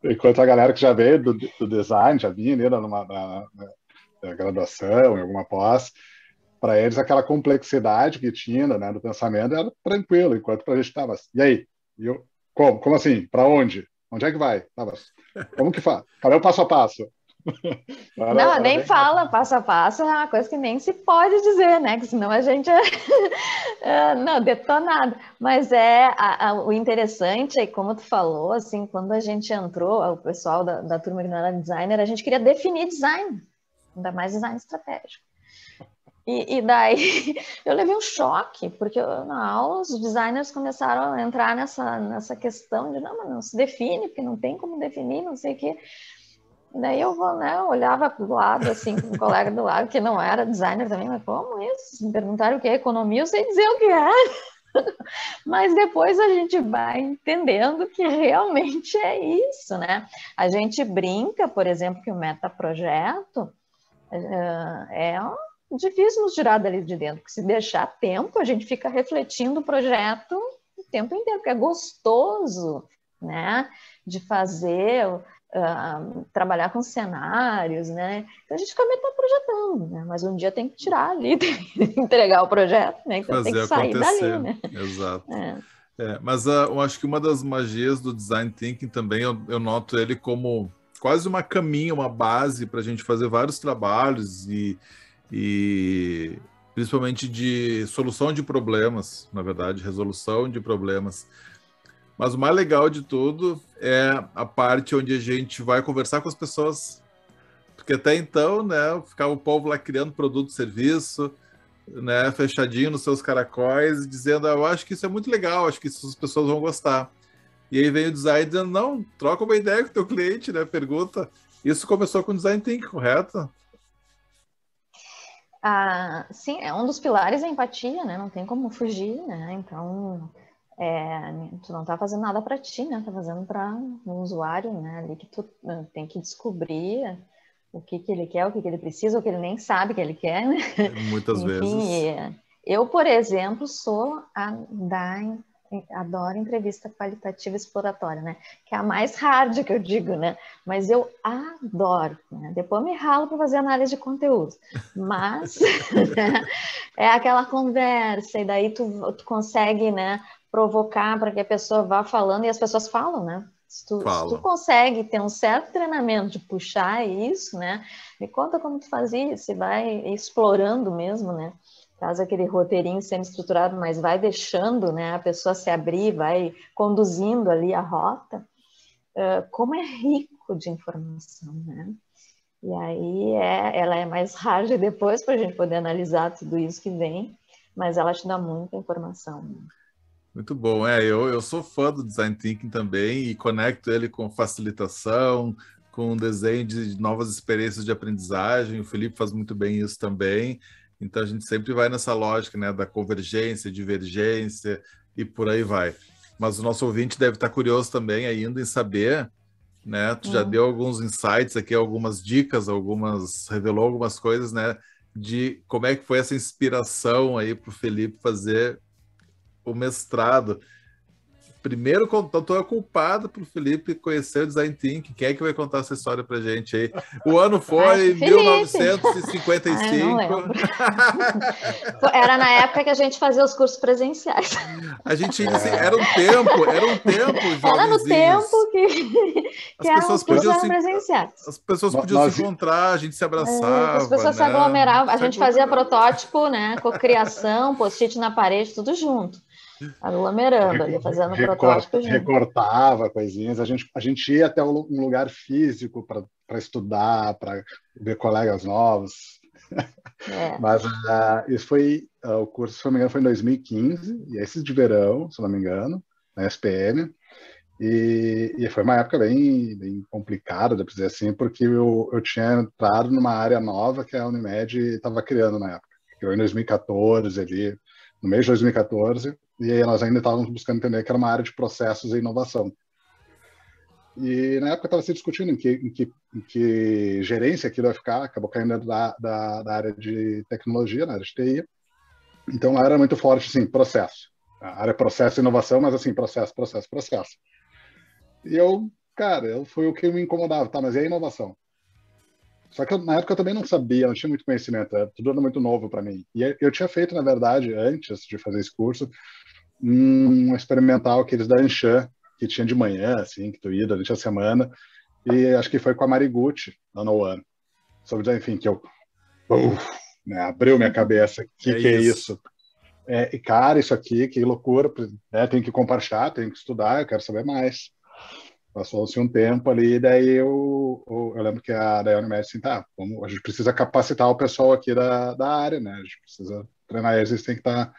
Speaker 2: Enquanto a galera que já veio do design, já vinha ali na graduação, em alguma pós, para eles aquela complexidade que tinha, né, do pensamento era tranquilo, enquanto para a gente estava, e aí? Como assim? Para onde? Onde é que vai? Como que faz? Cadê o passo a passo?
Speaker 3: Não, nem fala passo a passo, é uma coisa que nem se pode dizer, né? Que senão a gente não, detonado. Mas o interessante é, como tu falou, assim, quando a gente entrou, o pessoal da turma que não era designer, a gente queria definir design, ainda mais design estratégico. E daí eu levei um choque, porque na aula os designers começaram a entrar nessa questão de mas não se define, porque não tem como definir, não sei o quê. E daí eu olhava para o lado, assim, com um colega do lado, que não era designer também, mas como isso? Me perguntaram o que é economia, eu sei dizer o que é. Mas depois a gente vai entendendo que realmente é isso, né? A gente brinca, por exemplo, que o metaprojeto é difícil nos tirar dali de dentro, porque se deixar tempo, a gente fica refletindo o projeto o tempo inteiro, porque é gostoso, né, de fazer, trabalhar com cenários, né, então a gente fica projetando, né, mas um dia tem que tirar ali, tem que entregar o projeto, né, então tem que sair dali, né.
Speaker 1: Exato. Mas eu acho que uma das magias do Design Thinking também, eu noto ele como quase uma caminha, uma base para a gente fazer vários trabalhos e principalmente de solução de problemas, na verdade, resolução de problemas. Mas o mais legal de tudo é a parte onde a gente vai conversar com as pessoas, porque até então, né, ficava o povo lá criando produto e serviço, né, fechadinho nos seus caracóis, dizendo, eu acho que isso é muito legal, acho que isso as pessoas vão gostar. E aí vem o design dizendo, não, troca uma ideia com o teu cliente, né, pergunta. Isso começou com o Design Thinking, correto?
Speaker 3: Sim, é um dos pilares a empatia, né? Não tem como fugir, né? Então, tu não tá fazendo nada para ti, né? Tá fazendo para um usuário, né? Ali que tu tem que descobrir o que ele quer, o que ele precisa, o que ele nem sabe que ele quer, né?
Speaker 1: Muitas vezes.
Speaker 3: Enfim, eu, por exemplo, sou adoro entrevista qualitativa exploratória, né? Que é a mais hard que eu digo, né? Mas eu adoro, né? Depois me ralo para fazer análise de conteúdo. Mas é aquela conversa, e daí tu consegue, né, provocar para que a pessoa vá falando, e as pessoas falam, né? Se tu consegue ter um certo treinamento de puxar isso, né? Me conta como tu faz isso, e vai explorando mesmo, né? Traz aquele roteirinho semi-estruturado, mas vai deixando, né, a pessoa se abrir, vai conduzindo ali a rota. Como é rico de informação, né? E aí ela é mais hard depois para a gente poder analisar tudo isso que vem, mas ela te dá muita informação, né?
Speaker 1: Muito bom. Eu sou fã do Design Thinking também e conecto ele com facilitação, com desenho de novas experiências de aprendizagem. O Felipe faz muito bem isso também. Então a gente sempre vai nessa lógica, né, da convergência, divergência e por aí vai. Mas o nosso ouvinte deve estar curioso também ainda em saber, né? Tu já deu alguns insights aqui, algumas dicas, revelou algumas coisas, né? De como é que foi essa inspiração aí para o Felipe fazer o mestrado. Primeiro, tu é culpado para o Felipe conhecer o Design Thinking. Quem é que vai contar essa história para gente aí? O ano foi 1955.
Speaker 3: Não lembro. Era na época que a gente fazia os cursos presenciais.
Speaker 1: A gente era um tempo, jovenzinhos.
Speaker 3: Era no tempo que eram os cursos presenciais.
Speaker 1: As pessoas podiam se encontrar, a gente se abraçava.
Speaker 3: As pessoas se aglomeravam, a gente fazia protótipo, né? Cocriação, post-it na parede, tudo junto. Aglomerando ali, fazendo protótipo junto.
Speaker 2: Recortava coisinhas, a gente ia até um lugar físico para estudar, para ver colegas novos. Mas isso foi, o curso, se não me engano, foi em 2015, e esses de verão, se não me engano, na SPM, e foi uma época bem complicada, dá para dizer assim, porque eu tinha entrado numa área nova que a Unimed estava criando na época. Eu em 2014, ali, no mês de 2014, e aí nós ainda estávamos buscando entender que era uma área de processos e inovação. E na época estava se discutindo em que gerência aquilo ia ficar, acabou caindo da área de tecnologia, na área de TI. Então lá era muito forte, assim, processo. A área processo e inovação, mas assim, processo. E foi o que me incomodava, tá, mas e a inovação? Só que na época eu também não sabia, não tinha muito conhecimento, tudo era muito novo para mim. E eu tinha feito, na verdade, antes de fazer esse curso, um experimental aqueles da Anshan, que tinha de manhã, assim, que tu ia durante a semana, e acho que foi com a Mariguchi, na No One, sobre, enfim, que né, abriu minha cabeça, que é isso? E, cara, isso aqui, que loucura, né, tem que compartilhar, tem que estudar, eu quero saber mais. Passou-se um tempo ali, e daí eu lembro que a Unimed assim, a gente precisa capacitar o pessoal aqui da área, né, a gente precisa treinar eles têm que estar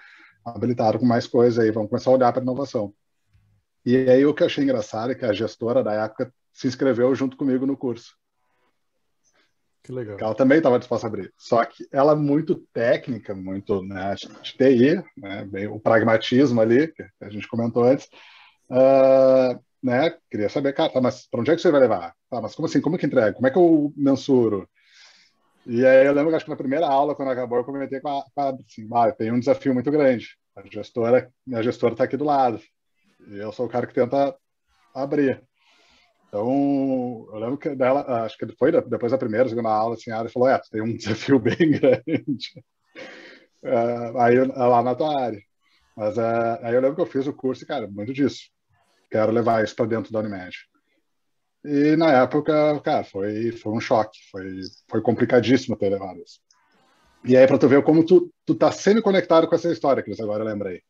Speaker 2: habilitados com mais coisa aí, vamos começar a olhar para inovação. E aí o que eu achei engraçado é que a gestora da época se inscreveu junto comigo no curso.
Speaker 1: Que legal.
Speaker 2: Ela também estava disposta a abrir. Só que ela muito técnica, muito, né, de TI, né, bem, o pragmatismo ali, que a gente comentou antes, né, queria saber, cara, mas para onde é que você vai levar? Mas como assim? Como que entrega? Como é que eu mensuro? E aí eu lembro que acho que na primeira aula, quando acabou, eu comentei com a assim, tem um desafio muito grande. Minha gestora está aqui do lado. E eu sou o cara que tenta abrir. Então, eu lembro que dela, acho que foi depois da primeira, segunda aula, assim, ela falou, tu tem um desafio bem grande aí lá na tua área. Mas aí eu lembro que eu fiz o curso e, cara, muito disso. Quero levar isso para dentro da Unimed. E na época, cara, foi um choque. Foi complicadíssimo ter levado isso. E aí, para tu ver como tu tá semi-conectado com essa história, Cris, agora eu lembrei.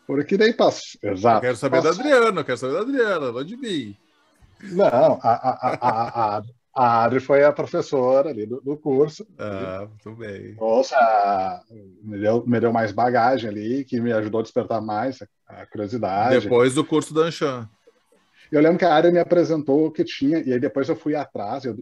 Speaker 2: Porque daí passa. Exato.
Speaker 1: Eu quero saber da Adriana, não de mim.
Speaker 2: Não, A Adri foi a professora ali do curso.
Speaker 1: Ah, muito bem.
Speaker 2: Nossa, me deu mais bagagem ali, que me ajudou a despertar mais a curiosidade.
Speaker 1: Depois do curso da Anshan.
Speaker 2: Eu lembro que a área me apresentou o que tinha, e aí depois eu fui atrás. Eu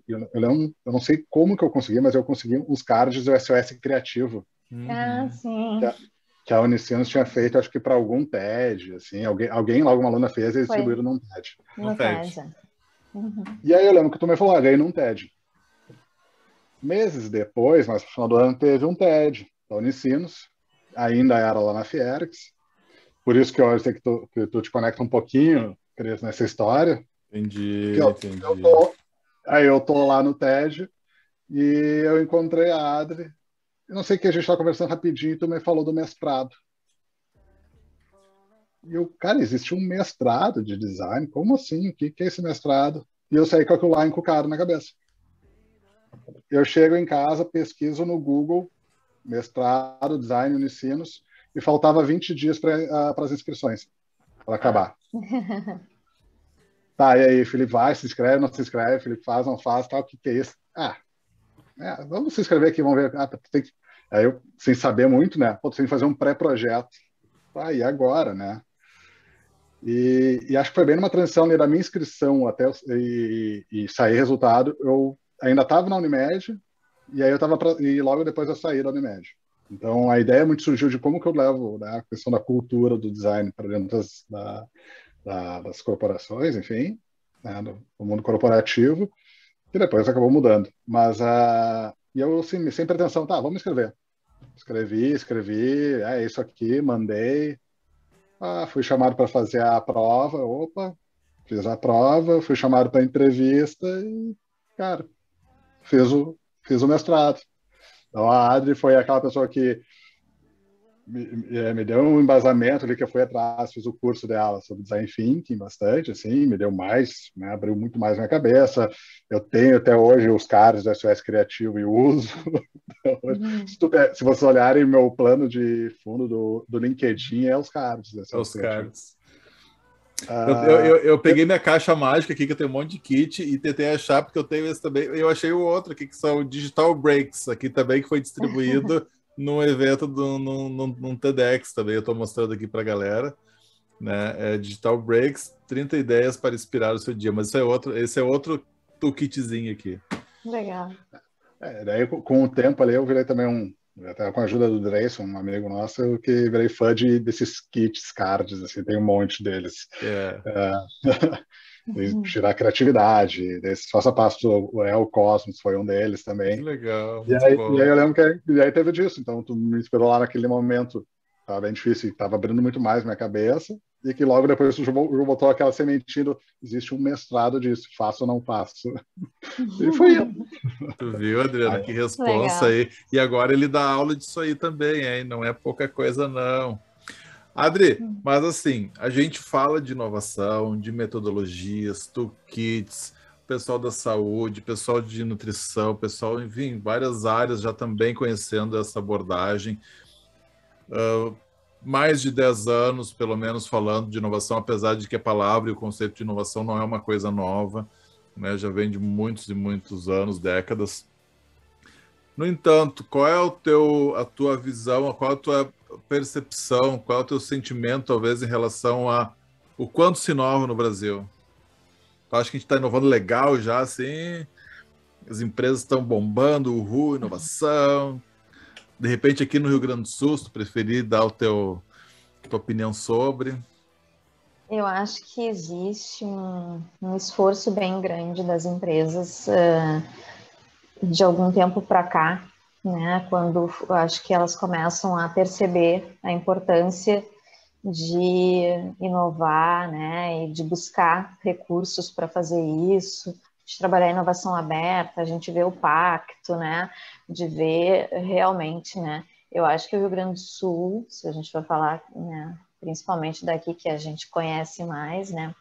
Speaker 2: não sei como que eu consegui, mas eu consegui uns cards do SOS Criativo,
Speaker 3: Ah,
Speaker 1: Uhum.
Speaker 3: sim.
Speaker 2: que que a Unicinos tinha feito, acho que para algum TED, assim, alguém logo uma aluna fez e eles
Speaker 3: Foi
Speaker 2: distribuíram num TED.
Speaker 1: No
Speaker 3: no
Speaker 1: TED.
Speaker 3: TED. Uhum.
Speaker 2: E aí eu lembro que tu me falou, ganhei num TED. Meses depois, mas no final do ano, teve um TED da Unicinos, ainda era lá na Fiergs, por isso que eu sei que tu te conecta um pouquinho, Cris, nessa história, que
Speaker 1: Entendi,
Speaker 2: eu
Speaker 1: entendi.
Speaker 2: aí eu tô lá no TED e eu encontrei a Adri, eu não sei o que a gente estava conversando rapidinho e tu me falou do mestrado. E eu, cara, existe um mestrado de design? Como assim? O que é esse mestrado? E eu saí com aquilo lá encucado na cabeça. Eu chego em casa, pesquiso no Google, mestrado, design, Unicinos, e faltava 20 dias para as inscrições, para acabar. Tá, e aí, Felipe, vai, se inscreve, não se inscreve, Felipe, faz, não faz, tal, o que é isso? Vamos se inscrever aqui, vamos ver. Tem que... Aí eu, sem saber muito, né? Pô, tem que fazer um pré-projeto. E agora, né? E acho que foi bem numa transição ali da minha inscrição até e sair resultado. Eu ainda estava na Unimed, e aí e logo depois eu saí da Unimed. Então a ideia muito surgiu de como que eu levo, né, a questão da cultura do design para dentro das corporações, enfim, né, do mundo corporativo, que depois acabou mudando. E eu assim, sem pretensão, tá, vamos escrever. Escrevi, é isso aqui, mandei. Fui chamado para fazer a prova, opa, fiz a prova, fui chamado para entrevista e, cara, fiz o mestrado. Então a Adri foi aquela pessoa que me deu um embasamento ali que eu fui atrás, fiz o curso dela sobre design thinking bastante, assim, me deu mais, né, abriu muito mais minha cabeça. Eu tenho até hoje os cards do SOS Criativo e uso. Então,
Speaker 3: Uhum.
Speaker 2: se vocês olharem meu plano de fundo do LinkedIn, é os cards do SOS
Speaker 1: Os
Speaker 2: Criativo.
Speaker 1: cards. Eu
Speaker 2: Uh,
Speaker 1: peguei minha caixa mágica aqui, que eu tenho um monte de kit, e tentei achar, porque eu tenho esse também. Eu achei o outro aqui, que são o Digital Breaks, aqui também, que foi distribuído num evento, num TEDx também. Eu estou mostrando aqui para a galera. Né? Digital Breaks, 30 ideias para inspirar o seu dia. Mas esse é outro toolkitzinho aqui.
Speaker 3: Legal.
Speaker 2: Daí, com o tempo ali, eu virei também até com a ajuda do Dreyson, um amigo nosso, eu que virei fã desses kits, cards, assim, tem um monte deles.
Speaker 3: Uhum.
Speaker 2: Tirar a criatividade, desses passo a passo, o El Cosmos foi um deles
Speaker 1: Que
Speaker 2: também.
Speaker 1: legal,
Speaker 2: E
Speaker 1: muito
Speaker 2: aí, e aí
Speaker 1: bom.
Speaker 2: eu lembro e aí teve disso, então tu me inspirou lá naquele momento, estava bem difícil, estava abrindo muito mais minha cabeça, e que logo depois tu botou aquela sementinha existe um mestrado disso, faço ou não faço. E foi eu.
Speaker 1: Tu viu, Adriana,
Speaker 2: Aí,
Speaker 1: que responsa
Speaker 3: Legal.
Speaker 1: aí. E agora ele dá aula disso aí também, hein? Não é pouca coisa, não. Adri, mas assim, a gente fala de inovação, de metodologias, toolkits, pessoal da saúde, pessoal de nutrição, pessoal, enfim, várias áreas já também conhecendo essa abordagem. Mais de 10 anos, pelo menos, falando de inovação, apesar de que a palavra e o conceito de inovação não é uma coisa nova, né? Já vem de muitos e muitos anos, décadas. No entanto, qual é a tua visão, qual é a tua percepção, qual é o teu sentimento, talvez, em relação a o quanto se inova no Brasil? Tu acha que a gente está inovando legal já, assim? As empresas estão bombando, uhul, inovação. De repente, aqui no Rio Grande do Sul, se tu preferir dar tua opinião sobre.
Speaker 3: Eu acho que existe um esforço bem grande das empresas de algum tempo para cá, né? Quando eu acho que elas começam a perceber a importância de inovar, né? E de buscar recursos para fazer isso, de trabalhar inovação aberta, a gente vê o pacto, né? De ver realmente, né? Eu acho que o Rio Grande do Sul, se a gente for falar, né, principalmente daqui que a gente conhece mais, né?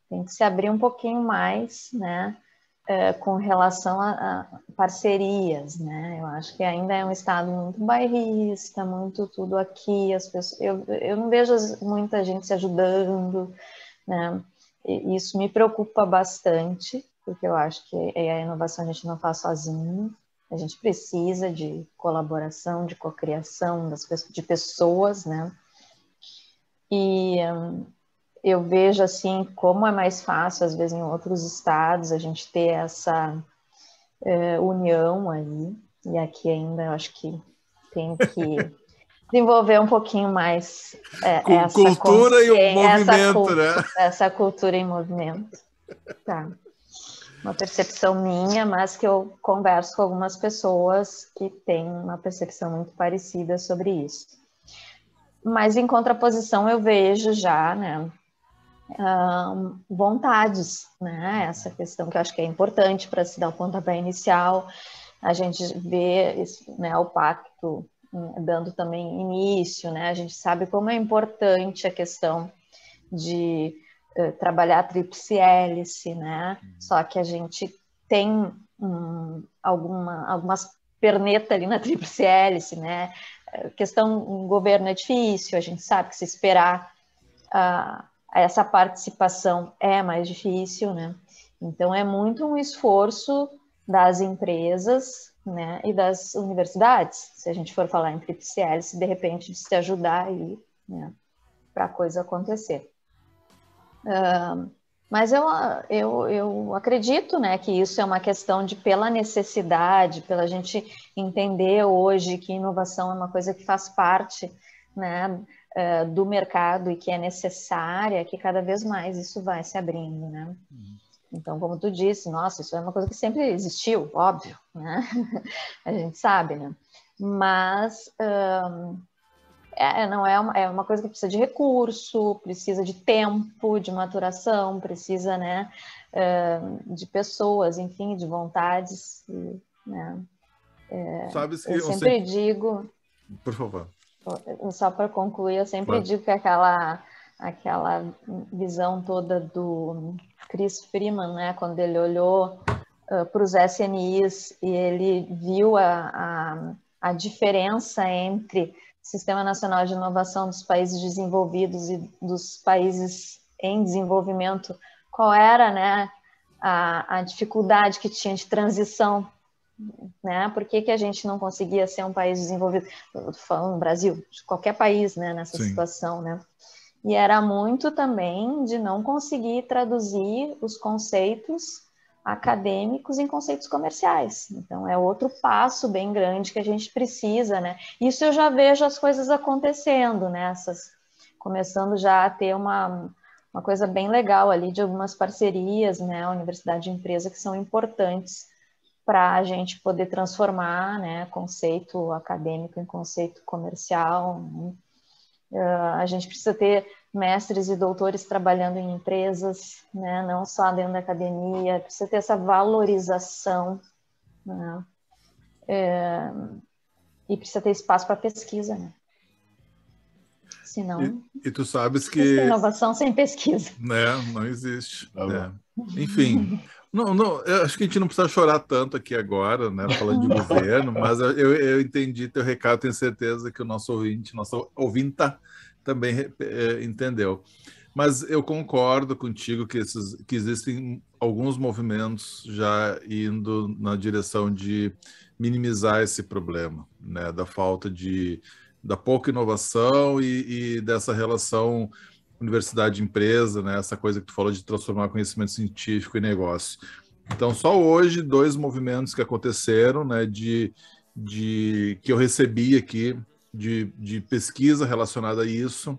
Speaker 3: Tem que se abrir um pouquinho mais, né? Com relação a parcerias, né? Eu acho que ainda é um estado muito bairrista, muito tudo aqui, as pessoas, eu não vejo muita gente se ajudando, né? E isso me preocupa bastante, porque eu acho que a inovação a gente não faz sozinho, a gente precisa de colaboração, de cocriação de pessoas, né? E eu vejo, assim, como é mais fácil, às vezes, em outros estados, a gente ter essa união aí, e aqui ainda eu acho que tem que desenvolver um pouquinho mais
Speaker 1: cultura e o movimento, né?
Speaker 3: Essa cultura em movimento. Tá. Uma percepção minha, mas que eu converso com algumas pessoas que têm uma percepção muito parecida sobre isso. Mas, em contraposição, eu vejo já, né, vontades, né, essa questão que eu acho que é importante para se dar o pontapé inicial. A gente vê, né, o pacto dando também início, né, a gente sabe como é importante a questão de trabalhar a tríplice hélice, né, só que a gente tem algumas pernetas ali na tríplice hélice, né, a questão do governo é difícil, a gente sabe que se esperar essa participação é mais difícil, né, então é muito um esforço das empresas, né, e das universidades, se a gente for falar em tríplice hélice, de repente de se ajudar aí, né, para a coisa acontecer. Mas eu acredito, né, que isso é uma questão de, pela necessidade, pela gente entender hoje que inovação é uma coisa que faz parte, né, do mercado e que é necessária, que cada vez mais isso vai se abrindo, né? Então, como tu disse, nossa, isso é uma coisa que sempre existiu, óbvio, né? A gente sabe, né? Mas não é uma coisa que precisa de recurso, precisa de tempo, de maturação, precisa, né, de pessoas, enfim, de vontades, né?
Speaker 1: Sabes que
Speaker 3: eu sempre digo...
Speaker 1: Por favor.
Speaker 3: Só para concluir, eu sempre digo que aquela visão toda do Chris Freeman, né, quando ele olhou para os SNIs e ele viu a diferença entre Sistema Nacional de Inovação dos países desenvolvidos e dos países em desenvolvimento, qual era, né, a dificuldade que tinha de transição, né? Por que a gente não conseguia ser um país desenvolvido? Eu tô falando no Brasil, de qualquer país, né, nessa
Speaker 1: Sim.
Speaker 3: situação, né? E era muito também de não conseguir traduzir os conceitos acadêmicos em conceitos comerciais. Então, é outro passo bem grande que a gente precisa, né? Isso eu já vejo as coisas acontecendo, né? Começando já a ter uma coisa bem legal ali de algumas parcerias, né? A universidade e empresa que são importantes para a gente poder transformar, né, conceito acadêmico em conceito comercial. A gente precisa ter mestres e doutores trabalhando em empresas, né, não só dentro da academia, precisa ter essa valorização, né, e precisa ter espaço para pesquisa, né? Senão,
Speaker 1: e tu sabes que
Speaker 3: inovação sem pesquisa,
Speaker 1: né, não existe. Enfim, não, eu acho que a gente não precisa chorar tanto aqui agora, né, falando de governo, mas eu entendi teu recado, tenho certeza que o nosso ouvinta também entendeu. Mas eu concordo contigo que existem alguns movimentos já indo na direção de minimizar esse problema, né, da pouca inovação e dessa relação universidade-empresa, né, essa coisa que tu falou de transformar conhecimento científico em negócio. Então, só hoje, 2 movimentos que aconteceram, né, que eu recebi aqui, de pesquisa relacionada a isso,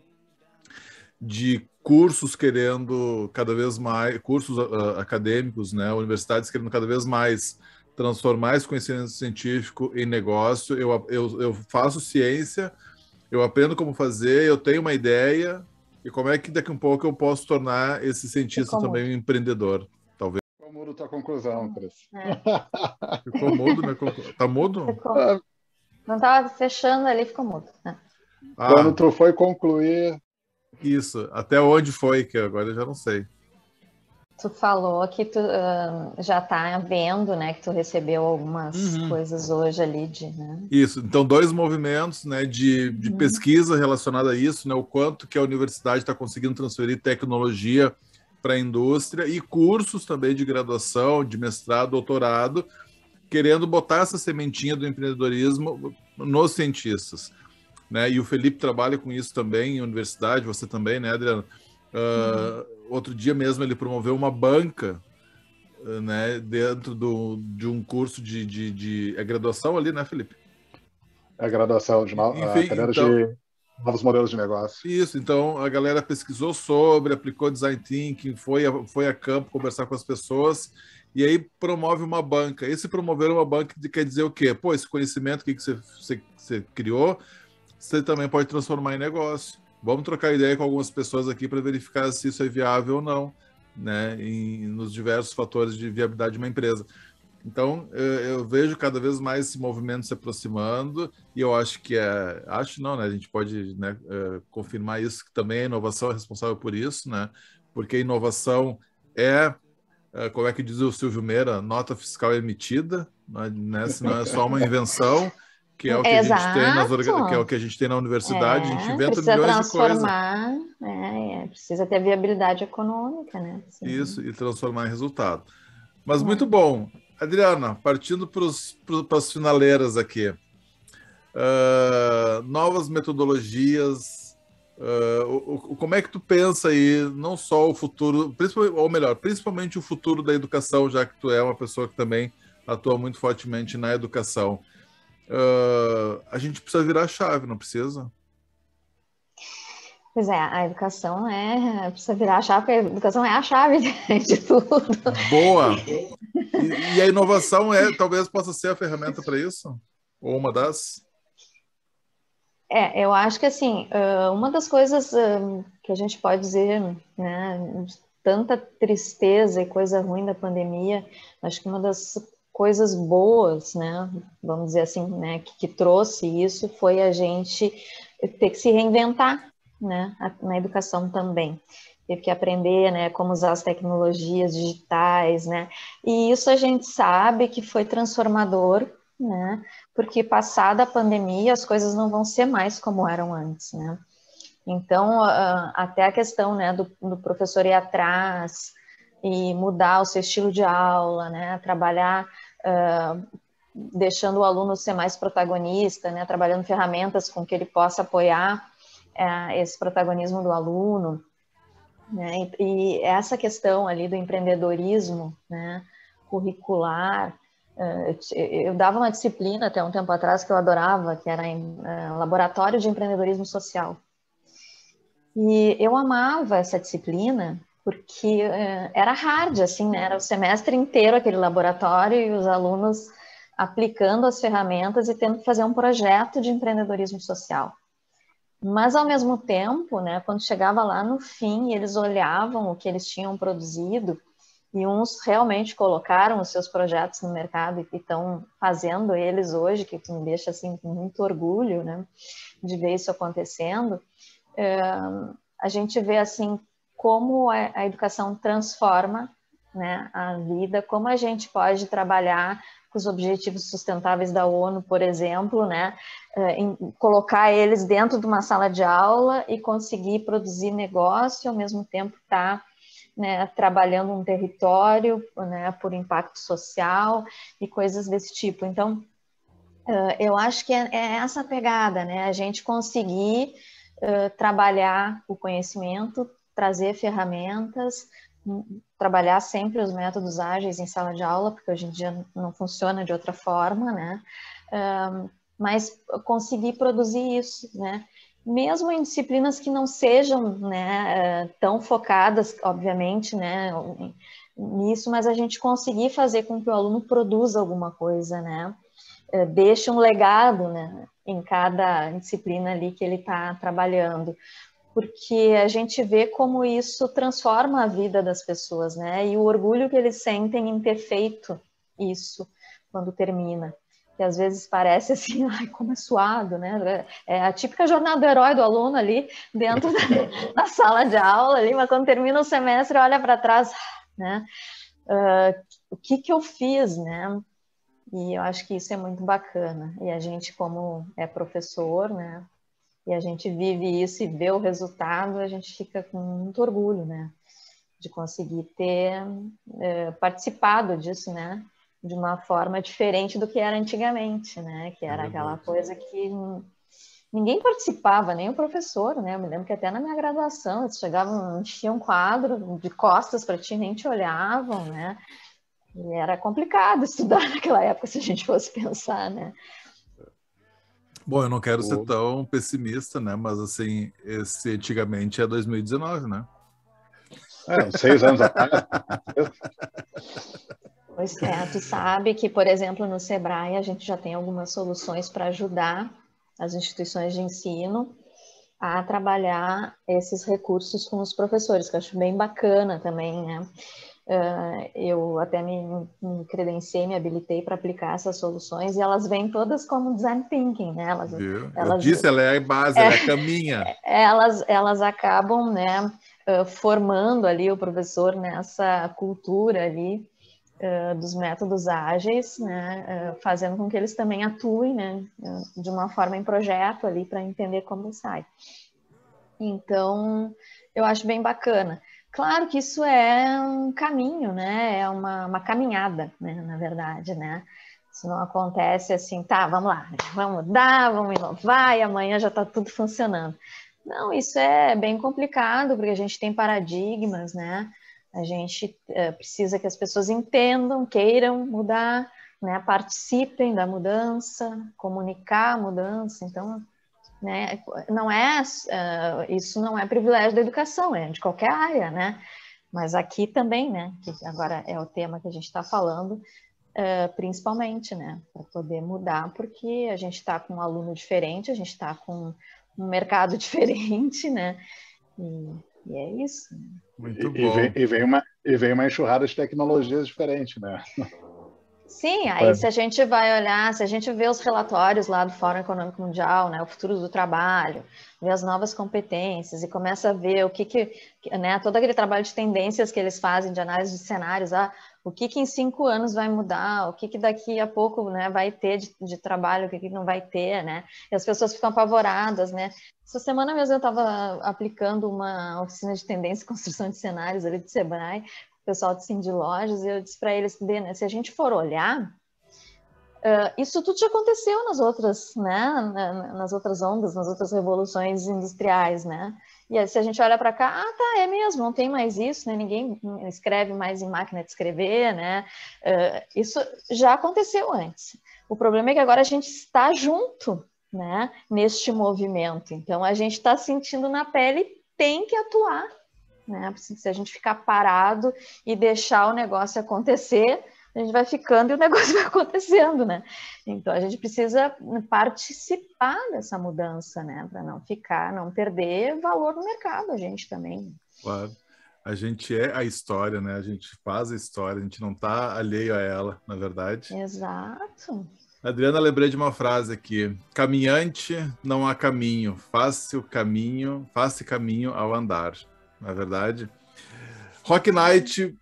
Speaker 1: de cursos querendo cada vez mais, cursos acadêmicos, né, universidades querendo cada vez mais transformar esse conhecimento científico em negócio. Eu faço ciência, eu aprendo como fazer, eu tenho uma ideia, e como é que daqui a um pouco eu posso tornar esse cientista também um empreendedor, talvez.
Speaker 2: Ficou mudo tua conclusão, Cris.
Speaker 1: Ficou mudo, né? Tá mudo?
Speaker 3: Não estava fechando ali, ficou mudo. Né?
Speaker 2: Quando tu foi concluir...
Speaker 1: Isso, até onde foi, que agora eu já não sei.
Speaker 3: Tu falou que tu já está vendo, né, que tu recebeu algumas coisas hoje ali né?
Speaker 1: Isso, então 2 movimentos, né, de pesquisa relacionada a isso, né, o quanto que a universidade está conseguindo transferir tecnologia para a indústria e cursos também de graduação, de mestrado, doutorado, querendo botar essa sementinha do empreendedorismo nos cientistas, né? E o Felipe trabalha com isso também em universidade, você também, né, Adriano? Outro dia mesmo ele promoveu uma banca, né, dentro de um curso de graduação ali, né, Felipe?
Speaker 2: A graduação de a
Speaker 1: Enfim,
Speaker 2: cadeira
Speaker 1: então,
Speaker 2: de novos modelos de negócio.
Speaker 1: isso, então a galera pesquisou sobre, aplicou design thinking, foi a campo conversar com as pessoas e aí promove uma banca. Esse promover uma banca quer dizer o quê? Pô, esse conhecimento que você criou, você também pode transformar em negócio. Vamos trocar ideia com algumas pessoas aqui para verificar se isso é viável ou não, né, nos diversos fatores de viabilidade de uma empresa. Então, eu vejo cada vez mais esse movimento se aproximando e eu acho que acho não, né? A gente pode, né, confirmar isso, que também a inovação é responsável por isso, né? Porque a inovação como é que diz o Silvio Meira, nota fiscal emitida, né? Se não é só uma invenção, que é o que a gente tem que é o
Speaker 3: Exato.
Speaker 1: que a gente tem na universidade, a gente inventa
Speaker 3: Precisa
Speaker 1: milhões de coisas.
Speaker 3: transformar, precisa ter viabilidade econômica, né? Sim.
Speaker 1: Isso, e transformar em resultado. Mas muito bom. Adriana, partindo para as finaleiras aqui. Novas metodologias. Como é que tu pensa aí, não só o futuro, principalmente o futuro da educação, já que tu é uma pessoa que também atua muito fortemente na educação. A gente precisa virar a chave, não precisa?
Speaker 3: Pois é, a educação precisa virar a chave, porque a educação é a chave de tudo.
Speaker 1: Boa! E a inovação talvez possa ser a ferramenta para isso? Ou uma das?
Speaker 3: Eu acho que assim, uma das coisas que a gente pode dizer, né, tanta tristeza e coisa ruim da pandemia, acho que uma das coisas boas, né, vamos dizer assim, né, que trouxe isso foi a gente ter que se reinventar, né, na educação também. Teve que aprender, né, como usar as tecnologias digitais, né, e isso a gente sabe que foi transformador, né, porque passada a pandemia as coisas não vão ser mais como eram antes, né. Então, até a questão, né, do professor ir atrás e mudar o seu estilo de aula, né, trabalhar deixando o aluno ser mais protagonista, né, trabalhando ferramentas com que ele possa apoiar esse protagonismo do aluno, né, e essa questão ali do empreendedorismo, né, curricular. Eu dava uma disciplina até um tempo atrás que eu adorava, que era Laboratório de Empreendedorismo Social. E eu amava essa disciplina porque era hard, assim, né? Era o semestre inteiro aquele laboratório e os alunos aplicando as ferramentas e tendo que fazer um projeto de empreendedorismo social. Mas, ao mesmo tempo, né, quando chegava lá no fim, eles olhavam o que eles tinham produzido e uns realmente colocaram os seus projetos no mercado e estão fazendo eles hoje, que me deixa assim com muito orgulho, né, de ver isso acontecendo. A gente vê assim como a educação transforma, né, a vida, como a gente pode trabalhar com os objetivos sustentáveis da ONU, por exemplo, né, colocar eles dentro de uma sala de aula e conseguir produzir negócio e ao mesmo tempo estar, né, trabalhando um território, né, por impacto social e coisas desse tipo. Então, eu acho que é essa pegada, né, a gente conseguir trabalhar o conhecimento, trazer ferramentas, trabalhar sempre os métodos ágeis em sala de aula, porque hoje em dia não funciona de outra forma, né? Mas conseguir produzir isso, né? Mesmo em disciplinas que não sejam, né, tão focadas, obviamente, né, nisso, mas a gente conseguir fazer com que o aluno produza alguma coisa, né? Deixe um legado, né, em cada disciplina ali que ele está trabalhando, porque a gente vê como isso transforma a vida das pessoas, né, e o orgulho que eles sentem em ter feito isso quando termina, que às vezes parece assim, ai, como é suado, né, é a típica jornada do herói do aluno ali dentro da sala de aula ali, mas quando termina o semestre olha para trás, né, o que eu fiz, né. E eu acho que isso é muito bacana. E a gente, como é professor, né, e a gente vive isso e vê o resultado, a gente fica com muito orgulho, né, de conseguir ter participado disso, né? De uma forma diferente do que era antigamente, né? Que era aquela coisa que ninguém participava, nem o professor, né? Eu me lembro que até na minha graduação eles chegavam, enchiam um quadro de costas para ti, nem te olhavam, né? E era complicado estudar naquela época, se a gente fosse pensar, né?
Speaker 1: Bom, eu não quero ser tão pessimista, né? Mas assim, esse antigamente é 2019, né?
Speaker 2: 6 anos atrás.
Speaker 3: Pois é, tu sabe que, por exemplo, no Sebrae a gente já tem algumas soluções para ajudar as instituições de ensino a trabalhar esses recursos com os professores, que eu acho bem bacana também, né? Eu até me credenciei, me habilitei para aplicar essas soluções e elas vêm todas como design thinking, né?
Speaker 1: Eu disse, ela é a base, ela é a caminha.
Speaker 3: Elas acabam, né, formando ali o professor nessa cultura ali dos métodos ágeis, né, fazendo com que eles também atuem, né, de uma forma em projeto ali para entender como sai. Então, eu acho bem bacana. Claro que isso é um caminho, né? É uma caminhada, né? Na verdade, né? Isso não acontece assim, tá, vamos lá, vamos mudar, vamos inovar e amanhã já está tudo funcionando. Não, isso é bem complicado, porque a gente tem paradigmas, né? A gente precisa que as pessoas entendam, queiram mudar, né? Participem da mudança, comunicar a mudança. Então, né? Não é, isso não é privilégio da educação, é de qualquer área, né? Mas aqui também, né? Que agora é o tema que a gente está falando, principalmente, né? Para poder mudar, porque a gente está com um aluno diferente, a gente está com um mercado diferente, né? E é isso.
Speaker 1: Muito bom.
Speaker 2: E vem uma enxurrada de tecnologias diferentes, né?
Speaker 3: Sim, aí se a gente vai olhar, se a gente vê os relatórios lá do Fórum Econômico Mundial, né, o futuro do trabalho, vê as novas competências e começa a ver o que né, todo aquele trabalho de tendências que eles fazem de análise de cenários, o que em 5 anos vai mudar, o que daqui a pouco, né, vai ter de trabalho, o que não vai ter, né, e as pessoas ficam apavoradas, né. Essa semana mesmo eu estava aplicando uma oficina de tendência e construção de cenários ali do Sebrae, pessoal de Cindy Lojas, e eu disse para eles, né, se a gente for olhar, isso tudo já aconteceu nas outras, né, nas outras ondas, nas outras revoluções industriais, né, e aí, se a gente olha para cá, tá, é mesmo, não tem mais isso, né, ninguém escreve mais em máquina de escrever, né, isso já aconteceu antes. O problema é que agora a gente está junto, né, neste movimento, então a gente está sentindo na pele, tem que atuar, né? Se a gente ficar parado e deixar o negócio acontecer, a gente vai ficando e o negócio vai acontecendo, né? Então a gente precisa participar dessa mudança, né? Para não perder valor no mercado, a gente também.
Speaker 1: Claro. A gente é a história, né? A gente faz a história, a gente não está alheio a ela, na verdade.
Speaker 3: Exato.
Speaker 1: Adriana, lembrei de uma frase aqui. Caminhante, não há caminho. Faça caminho ao andar. Na verdade. Rock Night,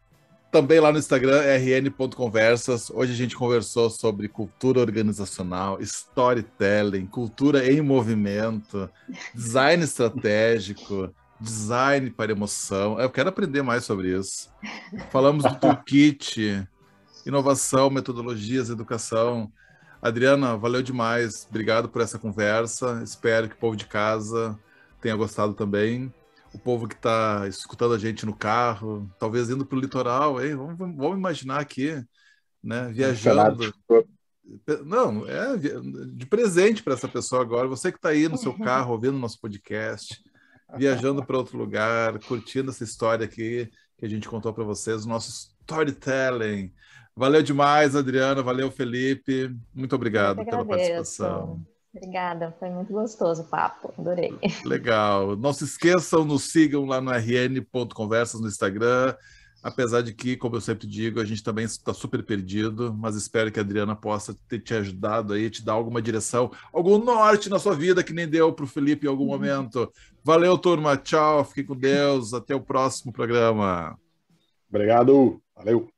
Speaker 1: também lá no Instagram, rn.conversas. Hoje a gente conversou sobre cultura organizacional, storytelling, cultura em movimento, design estratégico, design para emoção. Eu quero aprender mais sobre isso. Falamos do toolkit, inovação, metodologias, educação. Adriana, valeu demais. Obrigado por essa conversa. Espero que o povo de casa tenha gostado também. O povo que está escutando a gente no carro, talvez indo para o litoral, hein? Vamos imaginar aqui, né? Viajando. Não, é de presente para essa pessoa agora. Você que está aí no seu carro, ouvindo nosso podcast, viajando para outro lugar, curtindo essa história aqui que a gente contou para vocês, o nosso storytelling. Valeu demais, Adriana. Valeu, Felipe. Muito obrigado pela participação.
Speaker 3: Obrigada, foi muito gostoso o papo, adorei.
Speaker 1: Legal. Não se esqueçam, nos sigam lá no rn.conversas no Instagram, apesar de que, como eu sempre digo, a gente também está super perdido, mas espero que a Adriana possa ter te ajudado aí, te dar alguma direção, algum norte na sua vida que nem deu para o Felipe em algum momento. Valeu, turma. Tchau, fiquem com Deus. Até o próximo programa.
Speaker 2: Obrigado. Valeu.